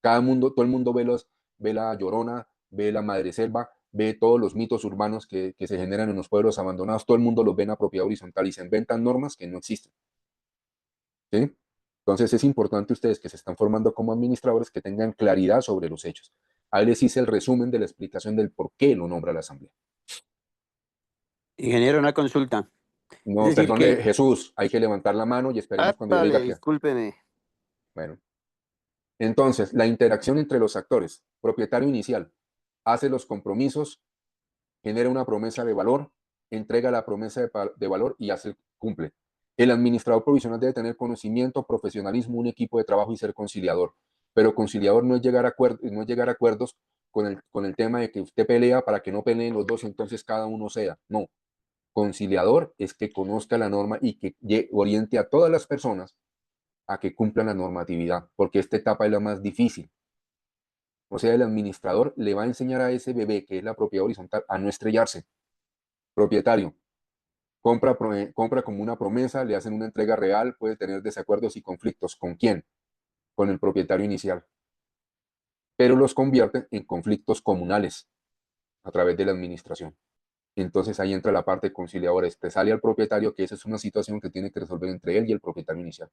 Todo el mundo ve la Llorona, ve la Madreselva, ve todos los mitos urbanos que se generan en los pueblos abandonados. Todo el mundo los ve en la propiedad horizontal y se inventan normas que no existen. ¿Sí? Entonces es importante ustedes que se están formando como administradores que tengan claridad sobre los hechos. Ahí les hice el resumen de la explicación del por qué lo nombra la asamblea. Ingeniero, una consulta. No, Es decir perdone, que... Jesús, hay que levantar la mano y esperemos cuando yo Vale, diga que... discúlpeme. Bueno. Entonces, la interacción entre los actores. Propietario inicial hace los compromisos, genera una promesa de valor, entrega la promesa de valor y cumple. El administrador provisional debe tener conocimiento, profesionalismo, un equipo de trabajo y ser conciliador. Pero conciliador no es llegar a acuerdos con el tema de que usted pelea para que no peleen los dos, entonces cada uno sea. No. Conciliador es que conozca la norma y que oriente a todas las personas a que cumplan la normatividad, porque esta etapa es la más difícil. O sea, el administrador le va a enseñar a ese bebé, que es la propiedad horizontal, a no estrellarse. Propietario, compra como una promesa, le hacen una entrega real, puede tener desacuerdos y conflictos. ¿Con quién? Con el propietario inicial. Pero los convierte en conflictos comunales a través de la administración. Entonces ahí entra la parte conciliadora. Sale al propietario que esa es una situación que tiene que resolver entre él y el propietario inicial.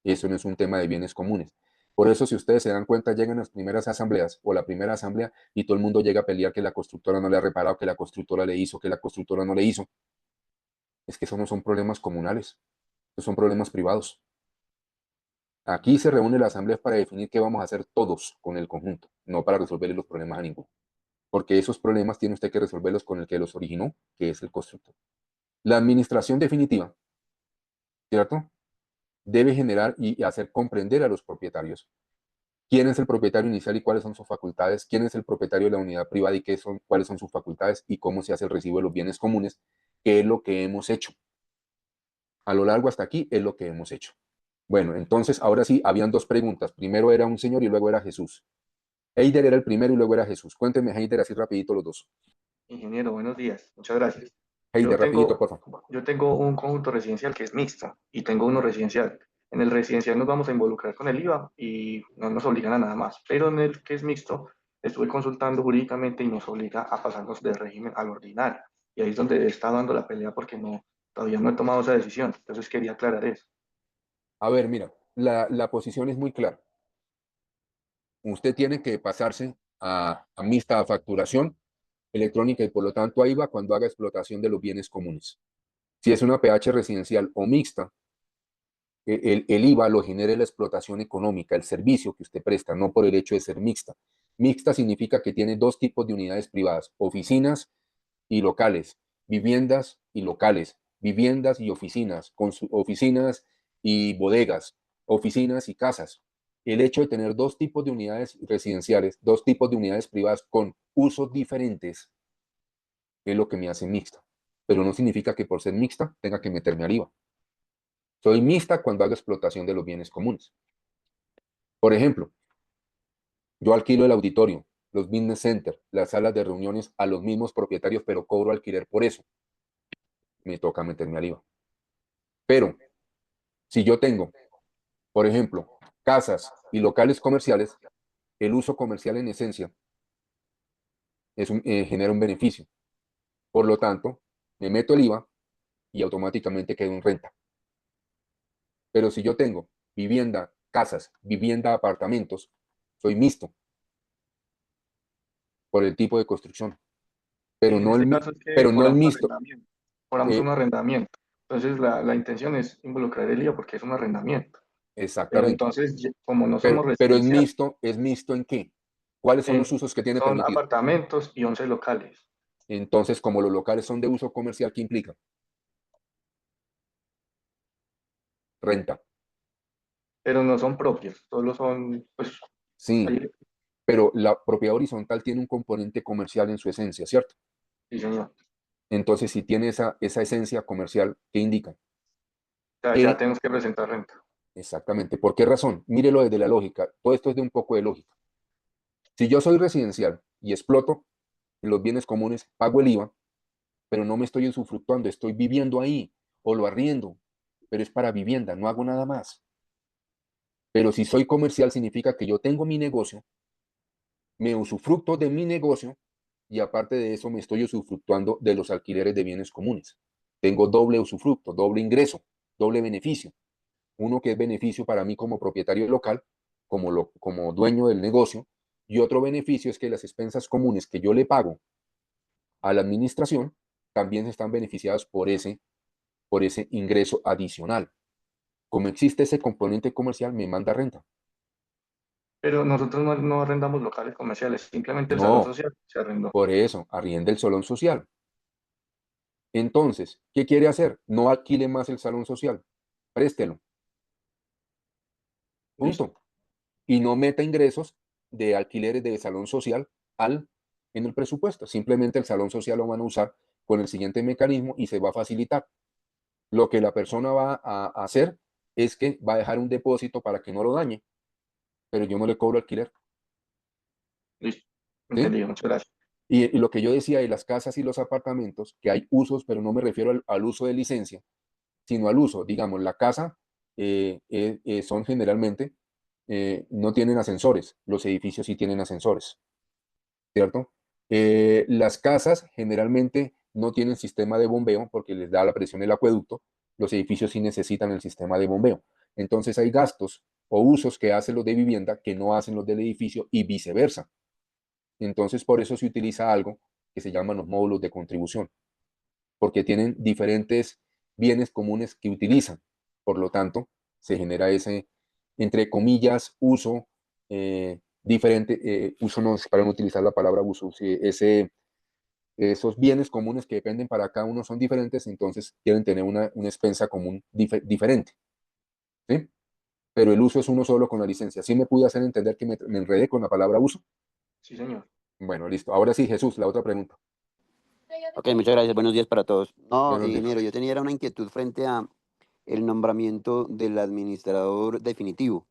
Eso no es un tema de bienes comunes. Por eso, si ustedes se dan cuenta, llegan las primeras asambleas o la primera asamblea y todo el mundo llega a pelear que la constructora no le ha reparado, que la constructora le hizo, que la constructora no le hizo. Es que eso no son problemas comunales, esos son problemas privados. Aquí se reúne la asamblea para definir qué vamos a hacer todos con el conjunto, no para resolverle los problemas a ninguno. porque esos problemas tiene usted que resolverlos con el que los originó, que es el constructor. La administración definitiva, ¿cierto?, debe generar y hacer comprender a los propietarios quién es el propietario inicial y cuáles son sus facultades, quién es el propietario de la unidad privada y cuáles son sus facultades y cómo se hace el recibo de los bienes comunes, que es lo que hemos hecho. A lo largo hasta aquí es lo que hemos hecho. Bueno, entonces ahora sí, habían dos preguntas. Primero era un señor y luego era Jesús. Heider era el primero y luego era Jesús. Cuénteme, Heider, así rapidito los dos. Ingeniero, buenos días. Muchas gracias. Heider, rapidito, por favor. Yo tengo un conjunto residencial que es mixto y tengo uno residencial. En el residencial nos vamos a involucrar con el IVA y no nos obligan a nada más. Pero en el que es mixto, estuve consultando jurídicamente y nos obliga a pasarnos del régimen al ordinario. Y ahí es donde está dando la pelea porque todavía no he tomado esa decisión. Entonces quería aclarar eso. A ver, mira, la posición es muy clara. Usted tiene que pasarse a mixta a facturación electrónica y por lo tanto a IVA cuando haga explotación de los bienes comunes. Si es una PH residencial o mixta, el IVA lo genera la explotación económica, el servicio que usted presta, no por el hecho de ser mixta. Mixta significa que tiene dos tipos de unidades privadas, oficinas y locales, viviendas y locales, viviendas y oficinas, oficinas y bodegas, oficinas y casas. El hecho de tener dos tipos de unidades residenciales, dos tipos de unidades privadas con usos diferentes, es lo que me hace mixta. Pero no significa que por ser mixta tenga que meterme al IVA. Soy mixta cuando hago explotación de los bienes comunes. Por ejemplo, yo alquilo el auditorio, los business centers, las salas de reuniones a los mismos propietarios, pero cobro alquiler por eso. Me toca meterme al IVA. Pero si yo tengo, por ejemplo, casas y locales comerciales, el uso comercial en esencia genera un beneficio. Por lo tanto, me meto el IVA y automáticamente quedo en renta. Pero si yo tengo vivienda, casas, vivienda, apartamentos, soy mixto por el tipo de construcción. Pero En no este el, caso es que pero no el cobramos mixto. arrendamiento. Cobramos un arrendamiento. Entonces la intención es involucrar el IVA porque es un arrendamiento. Pero Exactamente. entonces, como no somos Pero residenciales, ¿es mixto en qué? ¿Cuáles son los usos que tiene son permitido? apartamentos y 11 locales. Entonces, como los locales son de uso comercial, ¿qué implica? Renta. Pero no son propios, solo son, pues, Sí, ahí- pero la propiedad horizontal tiene un componente comercial en su esencia, ¿cierto? sí, señor. Entonces, si tiene esa esencia comercial, ¿qué indica? Ya tenemos que presentar renta. Exactamente. ¿Por qué razón? Mírelo desde la lógica. Todo esto es de un poco de lógica. Si yo soy residencial y exploto los bienes comunes, pago el IVA, pero no me estoy usufructuando, estoy viviendo ahí o lo arriendo, pero es para vivienda, no hago nada más. Pero si soy comercial, significa que yo tengo mi negocio, me usufructo de mi negocio y aparte de eso me estoy usufructuando de los alquileres de bienes comunes. Tengo doble usufructo, doble ingreso, doble beneficio. Uno que es beneficio para mí como propietario local, como dueño del negocio, y otro beneficio es que las expensas comunes que yo le pago a la administración también están beneficiadas por ese ingreso adicional. Como existe ese componente comercial, me manda renta. Pero nosotros no arrendamos locales comerciales, simplemente el salón No, social se arrendó. por eso, arrienda el salón social. Entonces, ¿qué quiere hacer? No alquile más el salón social, préstelo. Punto. Y no meta ingresos de alquileres de salón social en el presupuesto. Simplemente el salón social lo van a usar con el siguiente mecanismo y se va a facilitar. Lo que la persona va a hacer es que va a dejar un depósito para que no lo dañe, pero yo no le cobro alquiler. Listo, ¿Sí? entendido, muchas gracias. Y lo que yo decía de las casas y los apartamentos, que hay usos, pero no me refiero al uso de licencia, sino al uso. Digamos, la casa son generalmente, no tienen ascensores, los edificios sí tienen ascensores, ¿cierto? Las casas generalmente no tienen sistema de bombeo porque les da la presión del acueducto, los edificios sí necesitan el sistema de bombeo. Entonces hay gastos o usos que hacen los de vivienda que no hacen los del edificio y viceversa. Entonces por eso se utiliza algo que se llaman los módulos de contribución, porque tienen diferentes bienes comunes que utilizan. Por lo tanto, se genera ese, entre comillas, uso diferente, uso no, para no utilizar la palabra uso, si esos bienes comunes que dependen para cada uno son diferentes, entonces quieren tener una expensa común diferente, ¿sí? Pero el uso es uno solo con la licencia. ¿Sí me pude hacer entender que me enredé con la palabra uso? Sí, señor. Bueno, listo. Ahora sí, Jesús, la otra pregunta. Ok, muchas gracias. Buenos días para todos. No, Buenos días. ingeniero, yo tenía una inquietud frente a el nombramiento del administrador definitivo.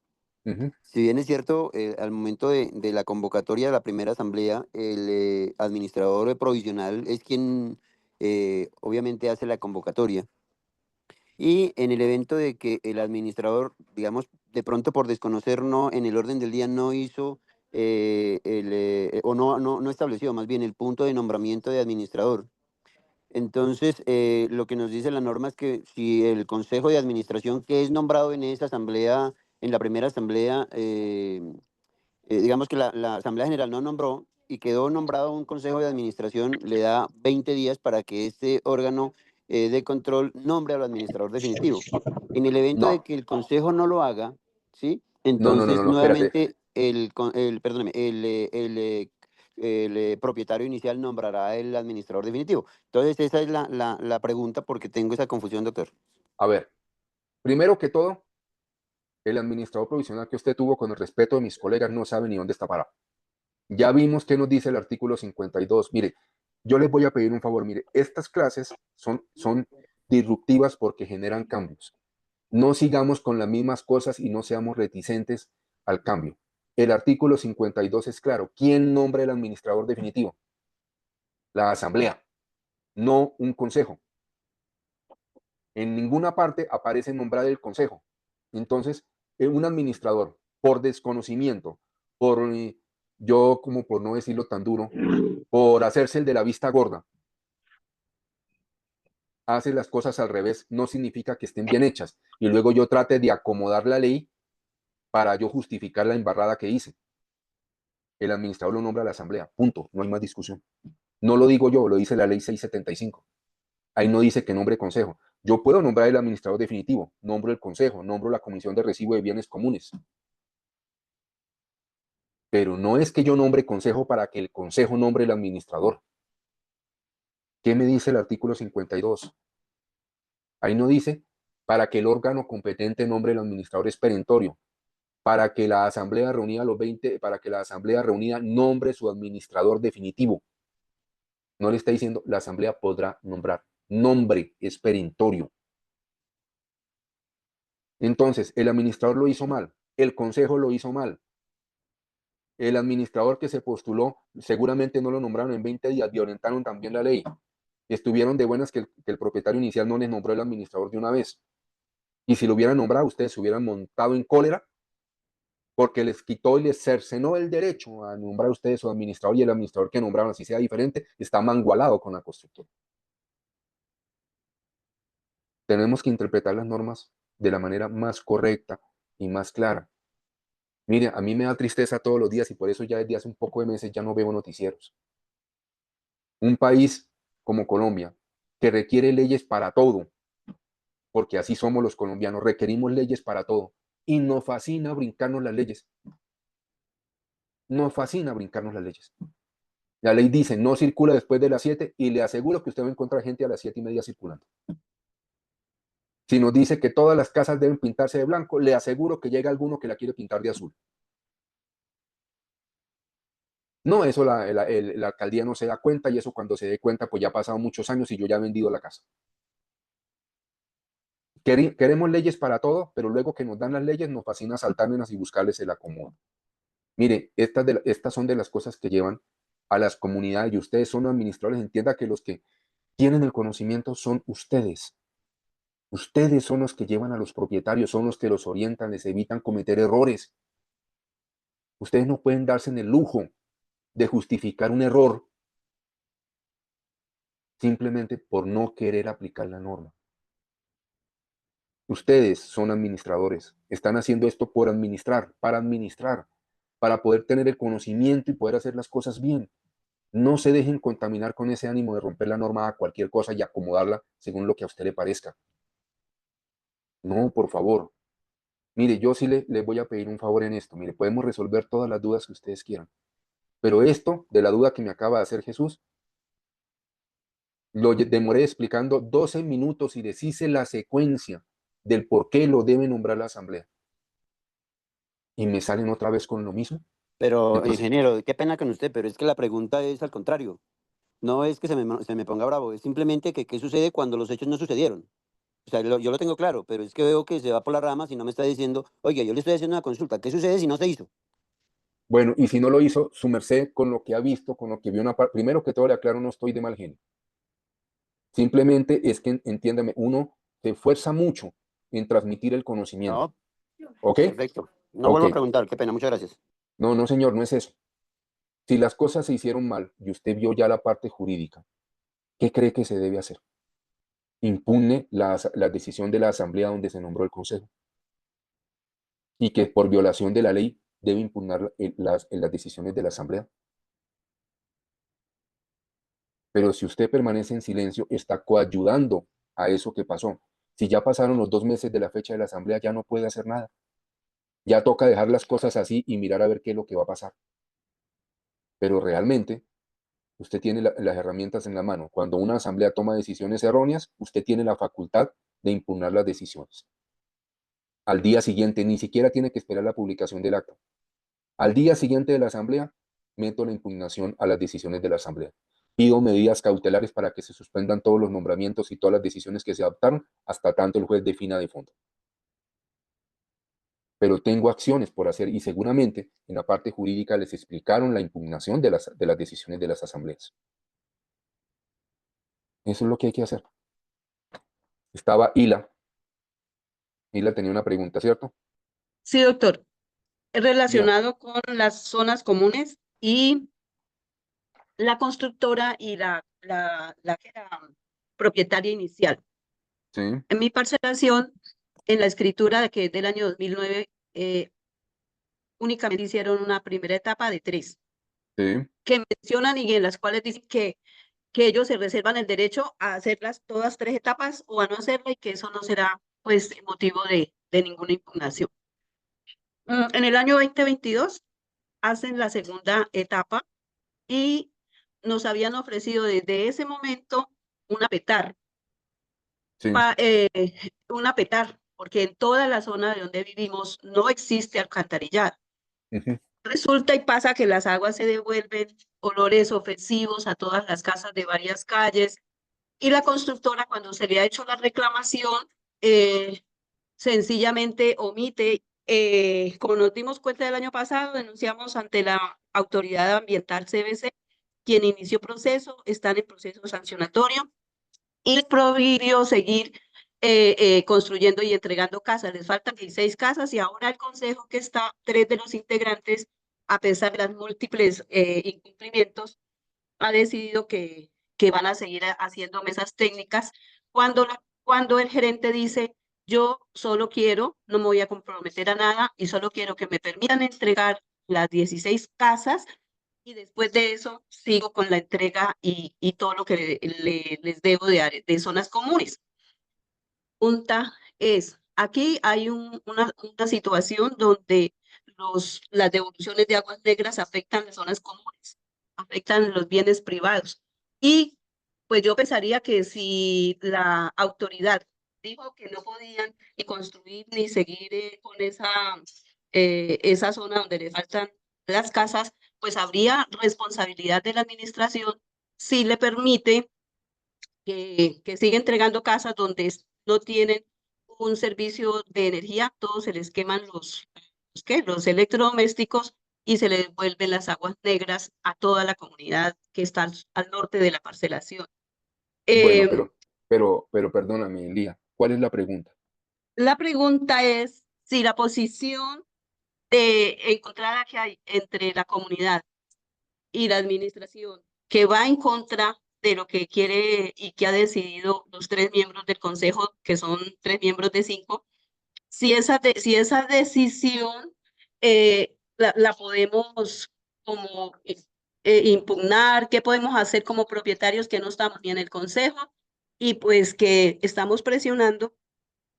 Ujú. Si bien es cierto, al momento de la convocatoria de la primera asamblea, el administrador provisional es quien obviamente hace la convocatoria. Y en el evento de que el administrador, digamos, de pronto por desconocer no en el orden del día no hizo o no estableció más bien el punto de nombramiento de administrador. Entonces, lo que nos dice la norma es que si el consejo de administración que es nombrado en esa asamblea, en la primera asamblea, digamos que la asamblea general no nombró y quedó nombrado un consejo de administración, le da 20 días para que este órgano de control nombre al administrador definitivo. En el evento de No, que el consejo no lo haga, ¿sí? no, Entonces espérate. nuevamente perdóneme, el propietario inicial nombrará el administrador definitivo. Entonces esa es la pregunta porque tengo esa confusión, doctor. A ver, primero que todo, el administrador provisional que usted tuvo, con el respeto de mis colegas, no sabe ni dónde está parado. Ya vimos qué nos dice el artículo 52. Mire, yo les voy a pedir un favor. Mire, estas clases son disruptivas porque generan cambios. No sigamos con las mismas cosas y no seamos reticentes al cambio. El artículo 52 es claro. ¿Quién nombra el administrador definitivo? La asamblea, no un consejo. En ninguna parte aparece nombrar el consejo. Entonces, un administrador, por desconocimiento, yo como por no decirlo tan duro, por hacerse el de la vista gorda, hace las cosas al revés, no significa que estén bien hechas. Y luego yo trate de acomodar la ley para yo justificar la embarrada que hice. El administrador lo nombra a la asamblea, punto, no hay más discusión. No lo digo yo, lo dice la ley 675. Ahí no dice que nombre consejo. Yo puedo nombrar el administrador definitivo, nombro el consejo, nombro la comisión de recibo de bienes comunes. Pero no es que yo nombre consejo para que el consejo nombre el administrador. ¿Qué me dice el artículo 52? Ahí no dice para que el órgano competente nombre el administrador es perentorio, para que la asamblea reunida para que la asamblea reunida nombre su administrador definitivo. No le está diciendo la asamblea podrá nombrar. Nombre es perentorio. Entonces, el administrador lo hizo mal, el consejo lo hizo mal. El administrador que se postuló, seguramente no lo nombraron en 20 días, violentaron también la ley. Estuvieron de buenas que el propietario inicial no les nombró el administrador de una vez. Y si lo hubieran nombrado, ustedes se hubieran montado en cólera porque les quitó y les cercenó el derecho a nombrar a ustedes su administrador, y el administrador que nombraron, así sea diferente, está mangualado con la constructora. Tenemos que interpretar las normas de la manera más correcta y más clara. Mire, a mí me da tristeza todos los días y por eso ya desde hace un poco de meses ya no veo noticieros. Un país como Colombia, que requiere leyes para todo, porque así somos los colombianos, requerimos leyes para todo, y nos fascina brincarnos las leyes. Nos fascina brincarnos las leyes. La ley dice no circula después de las 7 y le aseguro que usted va a encontrar gente a las 7:30 circulando. Si nos dice que todas las casas deben pintarse de blanco, le aseguro que llega alguno que la quiere pintar de azul. No, eso la alcaldía no se da cuenta, y eso cuando se dé cuenta, pues ya ha pasado muchos años y yo ya he vendido la casa. Queremos leyes para todo, pero luego que nos dan las leyes nos fascina saltárnoslas y buscarles el acomodo. Mire, estas son de las cosas que llevan a las comunidades, y ustedes son administradores. Entienda que los que tienen el conocimiento son ustedes. Ustedes son los que llevan a los propietarios, son los que los orientan, les evitan cometer errores. Ustedes no pueden darse en el lujo de justificar un error simplemente por no querer aplicar la norma. Ustedes son administradores, están haciendo esto por administrar, para poder tener el conocimiento y poder hacer las cosas bien. No se dejen contaminar con ese ánimo de romper la norma a cualquier cosa y acomodarla según lo que a usted le parezca. No, por favor. Mire, yo sí les voy a pedir un favor en esto. Mire, podemos resolver todas las dudas que ustedes quieran. Pero esto, de la duda que me acaba de hacer Jesús, lo demoré explicando 12 minutos y deshice la secuencia del por qué lo debe nombrar la asamblea. Y me salen otra vez con lo mismo. Pero, Entonces, ingeniero, qué pena con usted, pero es que la pregunta es al contrario. No es que se me ponga bravo, es simplemente que qué sucede cuando los hechos no sucedieron. O sea, yo lo tengo claro, pero es que veo que se va por las ramas y no me está diciendo, oye, yo le estoy haciendo una consulta, ¿qué sucede si no se hizo? bueno, y si no lo hizo, su merced con lo que ha visto, con lo que vio primero que todo le aclaro, no estoy de mal genio. Simplemente es que, entiéndame, uno se esfuerza mucho en transmitir el conocimiento. No, ¿Ok? perfecto. No vuelvo a Ok. preguntar, qué pena, muchas gracias. No, no, señor, no es eso. Si las cosas se hicieron mal y usted vio ya la parte jurídica, ¿qué cree que se debe hacer? Impugne la decisión de la asamblea donde se nombró el consejo. Y que por violación de la ley debe impugnar las decisiones de la asamblea. Pero si usted permanece en silencio, está coayudando a eso que pasó. Si ya pasaron los 2 meses de la fecha de la asamblea, ya no puede hacer nada. Ya toca dejar las cosas así y mirar a ver qué es lo que va a pasar. Pero realmente, usted tiene las herramientas en la mano. Cuando una asamblea toma decisiones erróneas, usted tiene la facultad de impugnar las decisiones. Al día siguiente, ni siquiera tiene que esperar la publicación del acta. Al día siguiente de la asamblea, meto la impugnación a las decisiones de la asamblea. Pido medidas cautelares para que se suspendan todos los nombramientos y todas las decisiones que se adoptaron hasta tanto el juez defina de fondo. Pero tengo acciones por hacer y seguramente en la parte jurídica les explicaron la impugnación de las decisiones de las asambleas. Eso es lo que hay que hacer. Estaba Hila. Hila tenía una pregunta, ¿cierto? Sí, doctor. Es Diga. relacionado con las zonas comunes y la constructora y la que era propietaria inicial. Sí, En mi parcelación, en la escritura de que es del año 2009, únicamente hicieron una primera etapa de 3, sí. que mencionan y en las cuales dicen que ellos se reservan el derecho a hacerlas todas 3 etapas o a no hacerla y que eso no será pues motivo de ninguna impugnación. En el año 2022 hacen la segunda etapa y nos habían ofrecido desde ese momento una petar, Sí. una petar, porque en toda la zona de donde vivimos no existe alcantarillado. Ujú. Resulta y pasa que las aguas se devuelven, olores ofensivos a todas las casas de varias calles, y la constructora, cuando se le ha hecho la reclamación, sencillamente omite. Como nos dimos cuenta el año pasado, denunciamos ante la Autoridad Ambiental CBC, quien inició proceso, están en proceso sancionatorio, y prohibió seguir construyendo y entregando casas. Les faltan 16 casas y ahora el consejo que está, 3 de los integrantes, a pesar de las múltiples incumplimientos, ha decidido que van a seguir haciendo mesas técnicas cuando el gerente dice, yo solo quiero, no me voy a comprometer a nada y solo quiero que me permitan entregar las 16 casas y después de eso sigo con la entrega y todo lo que les debo de zonas comunes. Punta es, aquí hay una situación donde las devoluciones de aguas negras afectan las zonas comunes, afectan los bienes privados. Y pues yo pensaría que si la autoridad dijo que no podían ni construir ni seguir con esa zona donde le faltan las casas, pues habría responsabilidad de la administración si le permite que sigue entregando casas donde no tienen un servicio de energía, todos se les queman los electrodomésticos y se les devuelven las aguas negras a toda la comunidad que está al norte de la parcelación. Bueno, pero perdóname, Lía, ¿cuál es la pregunta? La pregunta es si la posición encontrada que hay entre la comunidad y la administración, que va en contra de lo que quiere y que ha decidido los 3 miembros del consejo, que son 3 miembros de 5, si esa decisión la podemos como impugnar, qué podemos hacer como propietarios que no estamos ni en el consejo y pues que estamos presionando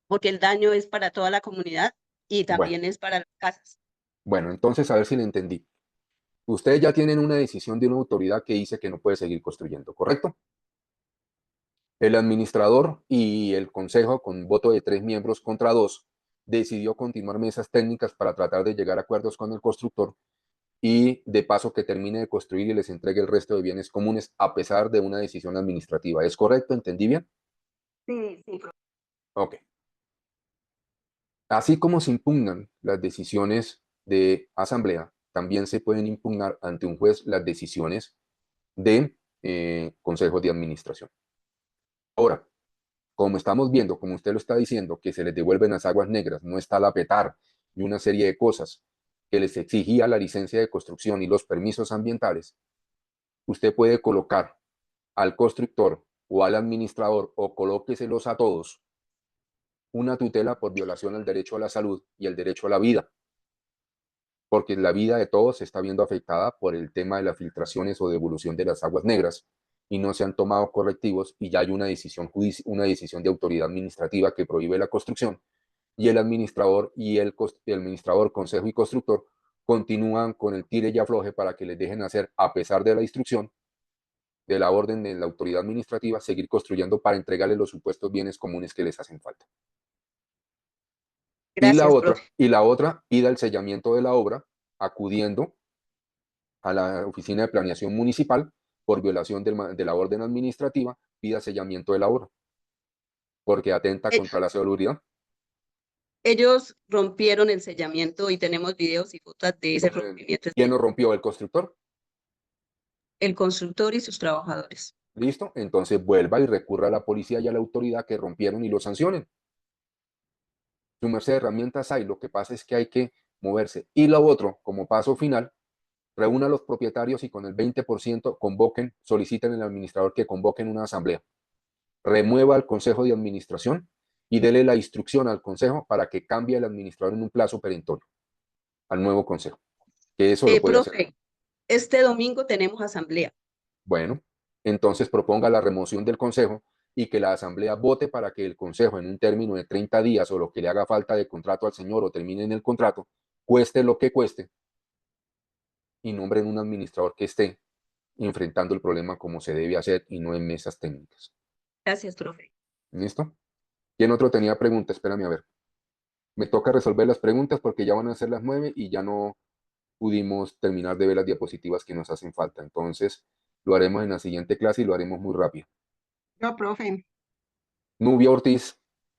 porque el daño es para toda la comunidad y Bueno, también es para las casas. bueno, entonces a ver si le entendí. Ustedes ya tienen una decisión de una autoridad que dice que no puede seguir construyendo, ¿correcto? El administrador y el consejo, con voto de 3 miembros contra 2, decidió continuar mesas técnicas para tratar de llegar a acuerdos con el constructor y de paso que termine de construir y les entregue el resto de bienes comunes a pesar de una decisión administrativa. ¿Es correcto? ¿Entendí bien? Sí, sí, profe. Ok. Así como se impugnan las decisiones de asamblea, también se pueden impugnar ante un juez las decisiones de consejos de administración. Ahora, como estamos viendo, como usted lo está diciendo, que se les devuelven las aguas negras, no está la PETAR y una serie de cosas que les exigía la licencia de construcción y los permisos ambientales, usted puede colocar al constructor o al administrador, o colóqueselos a todos, una tutela por violación al derecho a la salud y el derecho a la vida, porque la vida de todos se está viendo afectada por el tema de las filtraciones o devolución de las aguas negras y no se han tomado correctivos y ya hay una decisión de autoridad administrativa que prohíbe la construcción y el administrador el administrador, consejo y constructor continúan con el tire y afloje para que les dejen hacer, a pesar de la instrucción de la orden de la autoridad administrativa, seguir construyendo para entregarles los supuestos bienes comunes que les hacen falta. Gracias, profe. Y la otra, pida el sellamiento de la obra acudiendo a la oficina de planeación municipal por violación de la orden administrativa, pida sellamiento de la obra, porque atenta Eh, contra la seguridad. Ellos rompieron el sellamiento y tenemos videos y fotos de ese rompimiento. ¿Quién lo rompió? ¿El constructor? El constructor y sus trabajadores. ¿Listo? Entonces vuelva y recurra a la policía y a la autoridad que rompieron y lo sancionen. Su merced de herramientas hay, lo que pasa es que hay que moverse. Y lo otro, como paso final, reúna a los propietarios y con el 20% convoquen, soliciten al administrador que convoquen una asamblea. Remueva al consejo de administración y dele la instrucción al consejo para que cambie el administrador en un plazo perentorio al nuevo consejo. Que eso lo puede hacer. Profe, este domingo tenemos asamblea. Bueno, entonces proponga la remoción del consejo y que la asamblea vote para que el consejo en un término de 30 días o lo que le haga falta de contrato al señor o termine en el contrato, cueste lo que cueste, y nombren un administrador que esté enfrentando el problema como se debe hacer y no en mesas técnicas. Gracias, profe. ¿Listo? ¿Quién otro tenía preguntas? Espérame a ver. Me toca resolver las preguntas porque ya van a ser las 9 y ya no pudimos terminar de ver las diapositivas que nos hacen falta. Entonces, lo haremos en la siguiente clase y lo haremos muy rápido. No, profe. Nubia Ortiz,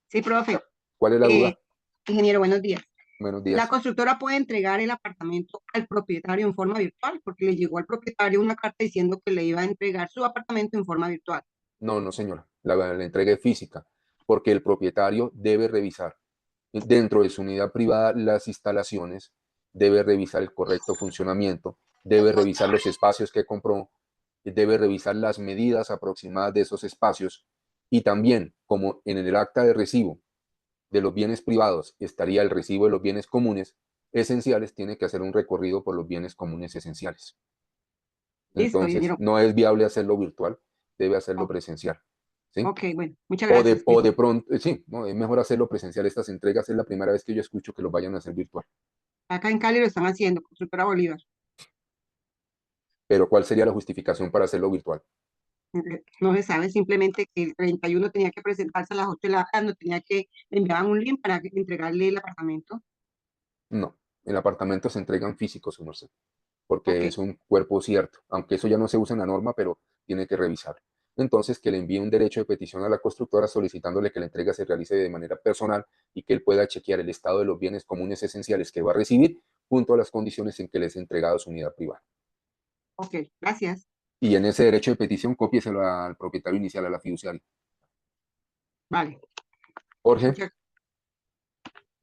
Sí, profe. ¿cuál es la duda? Ingeniero, buenos días. Buenos La días. constructora puede entregar el apartamento al propietario en forma virtual, porque le llegó al propietario una carta diciendo que le iba a entregar su apartamento en forma virtual. No, no, señora. La entrega es física, porque el propietario debe revisar dentro de su unidad privada las instalaciones, debe revisar el correcto funcionamiento, debe revisar los espacios que compró, debe revisar las medidas aproximadas de esos espacios y también, como en el acta de recibo de los bienes privados estaría el recibo de los bienes comunes esenciales, tiene que hacer un recorrido por los bienes comunes esenciales. Listo, Entonces, ingeniero. no es viable hacerlo virtual, debe hacerlo presencial. ¿Sí? Ok, bueno, muchas O gracias. de pronto, sí, no, es mejor hacerlo presencial. Estas entregas es la primera vez que yo escucho que lo vayan a hacer virtual. Acá en Cali lo están haciendo, constructora Bolívar. Pero ¿cuál sería la justificación para hacerlo virtual? No se sabe, simplemente que el 31 tenía que presentarse a las 8 de la tarde, no tenía que le enviaban un link para entregarle el apartamento. No, el apartamento se entregan físicos, su merced, porque Ok. es un cuerpo cierto, aunque eso ya no se usa en la norma, pero tiene que revisar. Entonces, que le envíe un derecho de petición a la constructora solicitándole que la entrega se realice de manera personal y que él pueda chequear el estado de los bienes comunes esenciales que va a recibir junto a las condiciones en que les ha entregado su unidad privada. Ok, gracias. Y en ese derecho de petición, cópieselo al propietario inicial, a la fiduciaria. Vale, Jorge, muchas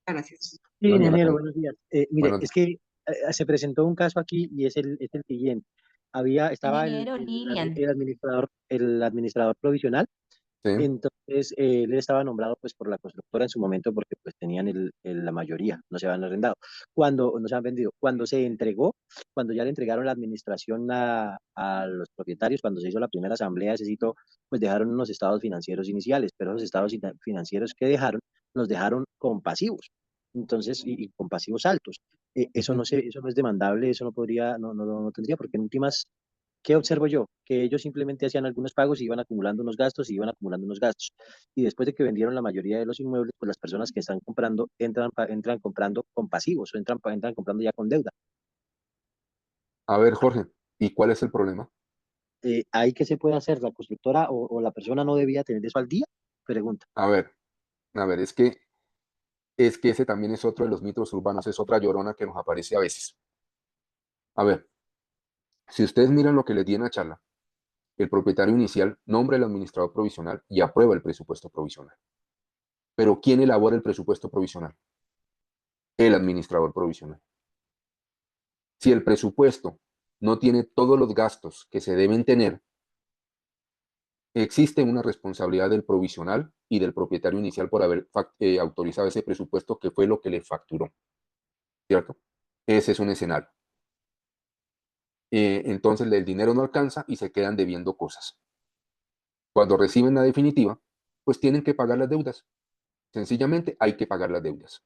gracias. Sí, no, ni a la ingeniero, pregunta. buenos días. Mire, Buenos es días. que se presentó un caso aquí y es el siguiente. Estaba Ingeniero Lilian. el administrador provisional, Sí, entonces él estaba nombrado pues por la constructora en su momento porque pues tenían la mayoría, no se habían arrendado. Cuando no se han vendido, cuando se entregó, cuando ya le entregaron la administración a los propietarios, cuando se hizo la primera asamblea, ese sitio, pues dejaron unos estados financieros iniciales, pero los estados financieros que dejaron, los dejaron compasivos. Entonces, y con pasivos altos. Eso no eso no es demandable, eso no podría, no tendría, porque en últimas, ¿qué observo yo? Que ellos simplemente hacían algunos pagos y iban acumulando unos gastos y iban acumulando unos gastos. Y después de que vendieron la mayoría de los inmuebles, pues las personas que están comprando entran comprando con pasivos o entran comprando ya con deuda. A ver, Jorge, ¿y cuál es el problema? ¿Ahí qué se puede hacer? ¿La constructora o la persona no debía tener eso al día? Pregunta. A ver, es que ese también es otro de los mitos urbanos, es otra llorona que nos aparece a veces. A ver, si ustedes miran lo que les di en la charla, el propietario inicial nombra el administrador provisional y aprueba el presupuesto provisional. Pero ¿quién elabora el presupuesto provisional? El administrador provisional. Si el presupuesto no tiene todos los gastos que se deben tener, existe una responsabilidad del provisional y del propietario inicial por haber autorizado ese presupuesto, que fue lo que le facturó, ¿cierto? Ese es un escenario. Entonces el dinero no alcanza y se quedan debiendo cosas. Cuando reciben la definitiva, pues tienen que pagar las deudas. Sencillamente hay que pagar las deudas.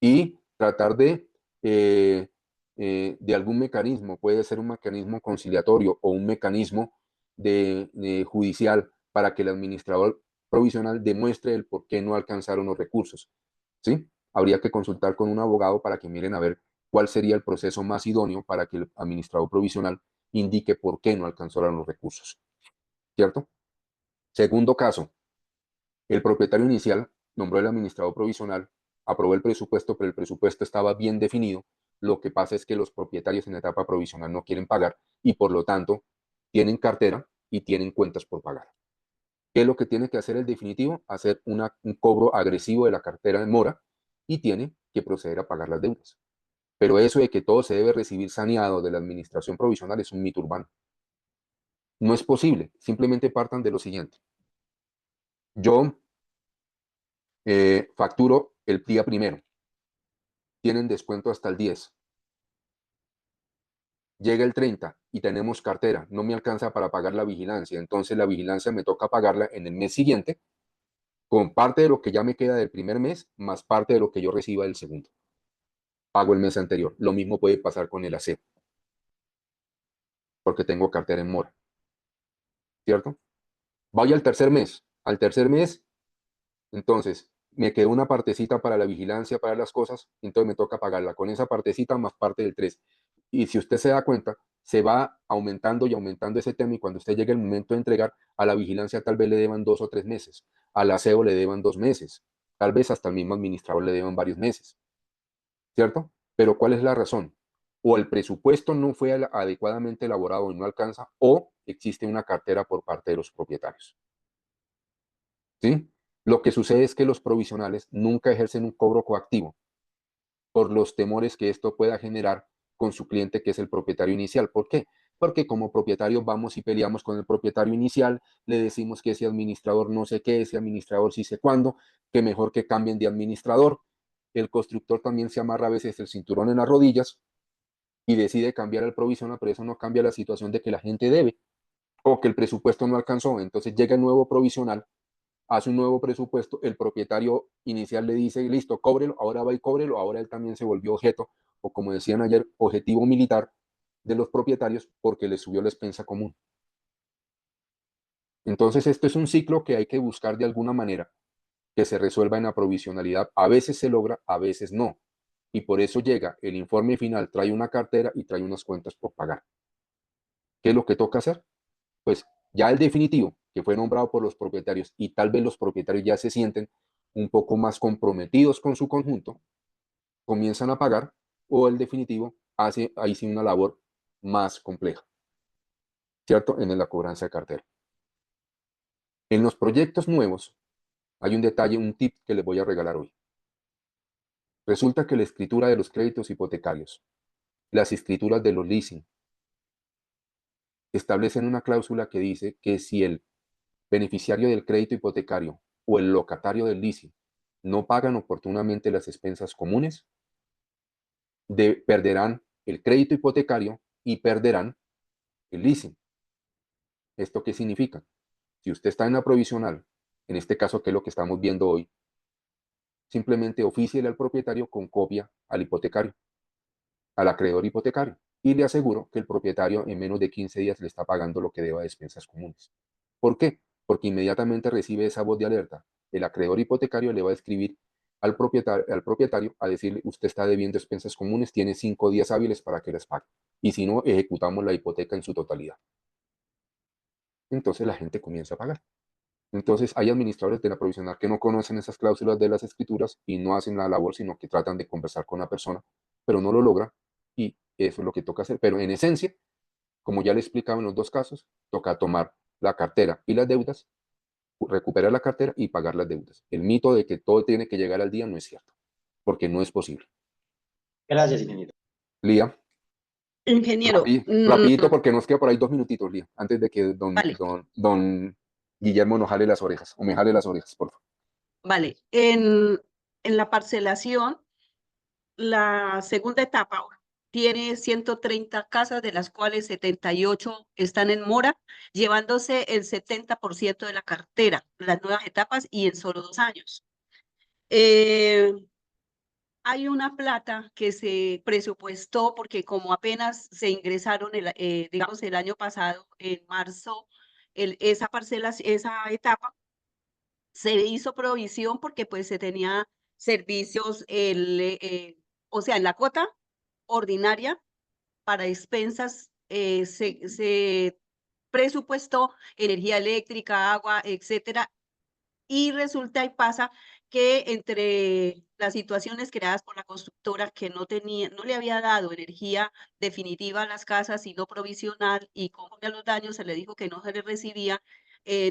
Y tratar de algún mecanismo, puede ser un mecanismo conciliatorio o un mecanismo de judicial, para que el administrador provisional demuestre el por qué no alcanzaron los recursos. ¿Sí? Habría que consultar con un abogado para que miren a ver cuál sería el proceso más idóneo para que el administrador provisional indique por qué no alcanzaron los recursos. ¿Cierto? Segundo caso, el propietario inicial nombró el administrador provisional, aprobó el presupuesto, pero el presupuesto estaba bien definido. Lo que pasa es que los propietarios en la etapa provisional no quieren pagar y por lo tanto tienen cartera y tienen cuentas por pagar. ¿Qué es lo que tiene que hacer el definitivo? Hacer un cobro agresivo de la cartera de mora y tiene que proceder a pagar las deudas. Pero eso de que todo se debe recibir saneado de la administración provisional es un mito urbano. No es posible. Simplemente partan de lo siguiente. Yo facturo el día primero. Tienen descuento hasta el 10. Llega el 30 y tenemos cartera. No me alcanza para pagar la vigilancia. Entonces la vigilancia me toca pagarla en el mes siguiente, con parte de lo que ya me queda del primer mes, más parte de lo que yo reciba del segundo. Pago el mes anterior. Lo mismo puede pasar con el AC, porque tengo cartera en mora. ¿Cierto? Vaya al tercer mes. Al tercer mes, entonces, me quedó una partecita para la vigilancia, para las cosas, entonces me toca pagarla con esa partecita más parte del 3. Y si usted se da cuenta, se va aumentando y aumentando ese tema, y cuando usted llegue el momento de entregar, a la vigilancia tal vez le deban 2 o 3 meses, al aseo le deban 2 meses, tal vez hasta el mismo administrador le deban varios meses, ¿cierto? Pero ¿cuál es la razón? O el presupuesto no fue adecuadamente elaborado y no alcanza, o existe una cartera por parte de los propietarios. ¿Sí? Lo que sucede es que los provisionales nunca ejercen un cobro coactivo por los temores que esto pueda generar con su cliente, que es el propietario inicial. ¿Por qué? Porque como propietarios vamos y peleamos con el propietario inicial, le decimos que ese administrador no sé qué, ese administrador sí sé cuándo, que mejor que cambien de administrador. El constructor también se amarra a veces el cinturón en las rodillas y decide cambiar al provisional, pero eso no cambia la situación de que la gente debe o que el presupuesto no alcanzó. Entonces llega el nuevo provisional, hace un nuevo presupuesto, el propietario inicial le dice, listo, cóbrelo, ahora va y cóbrelo, ahora él también se volvió objeto, o como decían ayer, objetivo militar de los propietarios, porque le subió la expensa común. Entonces esto es un ciclo que hay que buscar de alguna manera que se resuelva en la provisionalidad. A veces se logra, a veces no. Y por eso llega el informe final, trae una cartera y trae unas cuentas por pagar. ¿Qué es lo que toca hacer? Pues ya el definitivo, que fue nombrado por los propietarios, y tal vez los propietarios ya se sienten un poco más comprometidos con su conjunto, comienzan a pagar, o el definitivo hace ahí sí una labor más compleja, ¿cierto? En la cobranza de cartera. En los proyectos nuevos hay un detalle, un tip que les voy a regalar hoy. Resulta que la escritura de los créditos hipotecarios, las escrituras de los leasing, establecen una cláusula que dice que si el beneficiario del crédito hipotecario o el locatario del leasing no pagan oportunamente las expensas comunes, perderán el crédito hipotecario y perderán el leasing. ¿Esto qué significa? Si usted está en la provisional, en este caso que es lo que estamos viendo hoy, simplemente ofíciele al propietario con copia al hipotecario, al acreedor hipotecario, y le aseguro que el propietario en menos de 15 días le está pagando lo que deba a despensas comunes. ¿Por qué? Porque inmediatamente recibe esa voz de alerta. El acreedor hipotecario le va a escribir al propietario a decirle, usted está debiendo expensas comunes, tiene 5 días hábiles para que las pague. Y si no, ejecutamos la hipoteca en su totalidad. Entonces la gente comienza a pagar. Entonces hay administradores de la provisional que no conocen esas cláusulas de las escrituras y no hacen la labor, sino que tratan de conversar con la persona, pero no lo logran y eso es lo que toca hacer. Pero en esencia, como ya le explicaba en los dos casos, toca tomar la cartera y las deudas, recuperar la cartera y pagar las deudas. El mito de que todo tiene que llegar al día no es cierto, porque no es posible. Gracias, ingeniero. Lía, Ingeniero, rapidito porque nos queda por ahí 2 minutitos, Lía, antes de que vale, don Guillermo nos jale las orejas, o me jale las orejas, por favor. vale. En la parcelación, la segunda etapa tiene 130 casas, de las cuales 78 están en mora, llevándose el 70% de la cartera, las nuevas etapas y en solo 2 años. Hay una plata que se presupuestó porque como apenas se ingresaron, digamos, el año pasado, en marzo, esa parcela, esa etapa, se hizo provisión porque pues se tenía servicios, o sea, en la cuota ordinaria para expensas se presupuestó energía eléctrica, agua, etcétera, y resulta y pasa que entre las situaciones creadas por la constructora que no le había dado energía definitiva a las casas, sino provisional, y conforme a los daños se le dijo que no se le recibía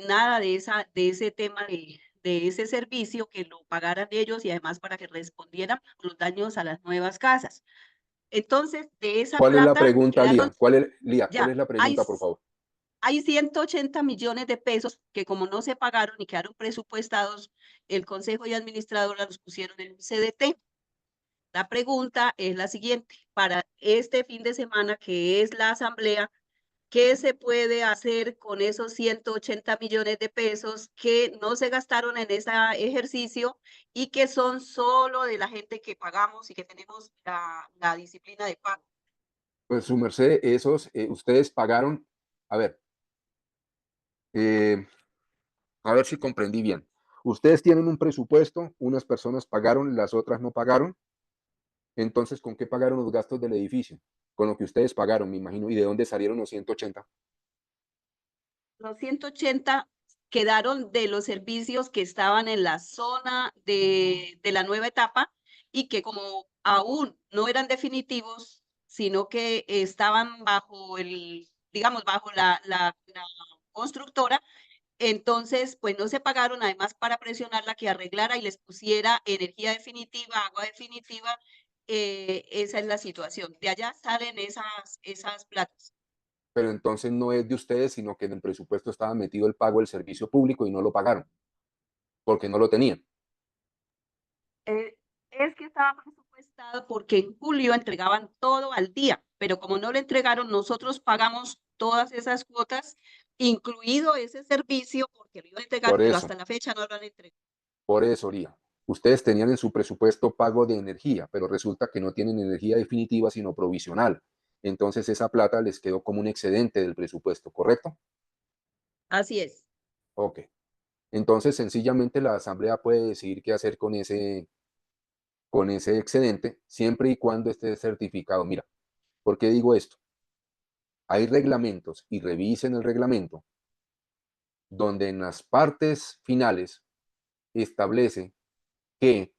nada de ese tema de ese servicio, que lo pagaran ellos y además para que respondieran los daños a las nuevas casas. Entonces, de esa ¿Cuál es la plata pregunta, quedaron, Lía? ¿Cuál es ya, la pregunta, por favor? hay 180 millones de pesos que como no se pagaron y quedaron presupuestados, el Consejo de Administradora los pusieron en un CDT. La pregunta es la siguiente: para este fin de semana, que es la asamblea, ¿qué se puede hacer con esos 180 millones de pesos que no se gastaron en ese ejercicio y que son solo de la gente que pagamos y que tenemos la disciplina de pago? Pues su merced, esos, ustedes pagaron, a ver, a ver si comprendí bien. Ustedes tienen un presupuesto, unas personas pagaron, las otras no pagaron. Entonces, ¿con qué pagaron los gastos del edificio? Con lo que ustedes pagaron, me imagino. ¿Y de dónde salieron los 180? Los 180 quedaron de los servicios que estaban en la zona de la nueva etapa y que como aún no eran definitivos, sino que estaban bajo digamos, bajo la constructora, entonces, pues no se pagaron, además para presionarla que arreglara y les pusiera energía definitiva, agua definitiva. Esa es la situación. De allá salen esas platas. Pero entonces no es de ustedes, sino que en el presupuesto estaba metido el pago del servicio público y no lo pagaron, porque no lo tenían. Es que estaba presupuestado porque en julio entregaban todo al día, pero como no lo entregaron, nosotros pagamos todas esas cuotas, incluido ese servicio, porque lo iban a entregar, Por pero eso, hasta la fecha no lo han entregado. Lía. Ustedes tenían en su presupuesto pago de energía, pero resulta que no tienen energía definitiva, sino provisional. Entonces esa plata les quedó como un excedente del presupuesto, ¿correcto? Así es. Ok. Entonces, sencillamente la asamblea puede decidir qué hacer con ese excedente, siempre y cuando esté certificado. Mira, ¿por qué digo esto? Hay reglamentos, y revisen el reglamento, donde en las partes finales establece que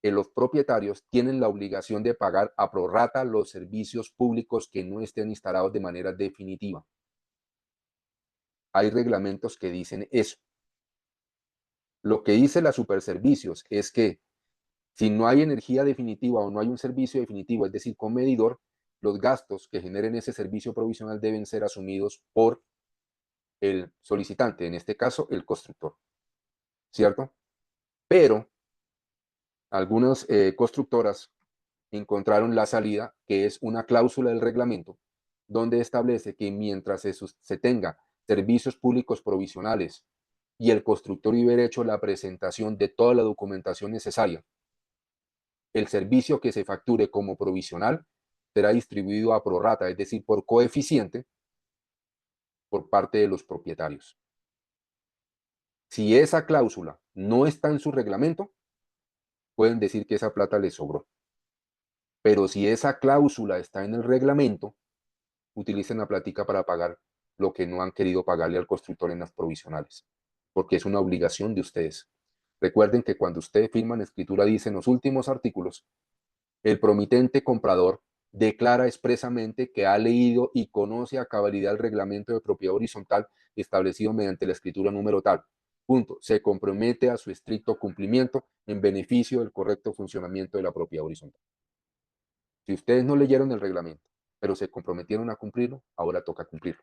los propietarios tienen la obligación de pagar a prorrata los servicios públicos que no estén instalados de manera definitiva. Hay reglamentos que dicen eso. Lo que dice la Superservicios es que si no hay energía definitiva o no hay un servicio definitivo, es decir, con medidor, los gastos que generen ese servicio provisional deben ser asumidos por el solicitante, en este caso el constructor, ¿cierto? Pero algunas constructoras encontraron la salida, que es una cláusula del reglamento, donde establece que mientras se tenga servicios públicos provisionales y el constructor hubiera hecho la presentación de toda la documentación necesaria, el servicio que se facture como provisional será distribuido a prorrata, es decir, por coeficiente, por parte de los propietarios. Si esa cláusula no está en su reglamento, pueden decir que esa plata les sobró. Pero si esa cláusula está en el reglamento, utilicen la plática para pagar lo que no han querido pagarle al constructor en las provisionales, porque es una obligación de ustedes. Recuerden que cuando ustedes firman escritura, dice en los últimos artículos, el promitente comprador declara expresamente que ha leído y conoce a cabalidad el reglamento de propiedad horizontal establecido mediante la escritura número tal. Punto. Se compromete a su estricto cumplimiento en beneficio del correcto funcionamiento de la propiedad horizontal. Si ustedes no leyeron el reglamento, pero se comprometieron a cumplirlo, ahora toca cumplirlo.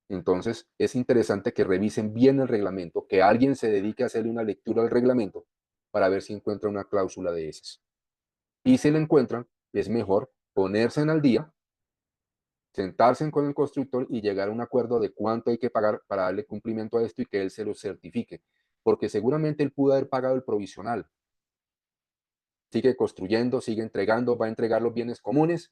Entonces, es interesante que revisen bien el reglamento, que alguien se dedique a hacerle una lectura al reglamento para ver si encuentra una cláusula de esas. Y si la encuentran, es mejor ponerse al día, sentarse con el constructor y llegar a un acuerdo de cuánto hay que pagar para darle cumplimiento a esto y que él se lo certifique. Porque seguramente él pudo haber pagado el provisional. Sigue construyendo, sigue entregando, va a entregar los bienes comunes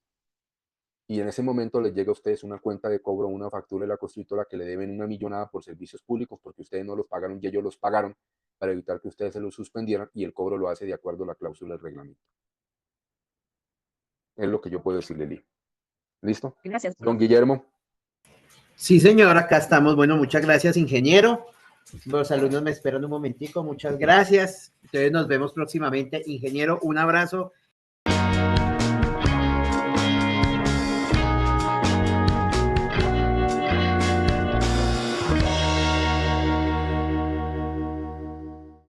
y en ese momento les llega a ustedes una cuenta de cobro, una factura de la constructora que le deben una millonada por servicios públicos porque ustedes no los pagaron y ellos los pagaron para evitar que ustedes se los suspendieran y el cobro lo hace de acuerdo a la cláusula del reglamento. Es lo que yo puedo decirle, Lili. ¿Listo? Gracias. Don Guillermo. Sí, señor, acá estamos. Bueno, muchas gracias, ingeniero. Los alumnos me esperan un momentico. Muchas gracias. Entonces nos vemos próximamente. Ingeniero, un abrazo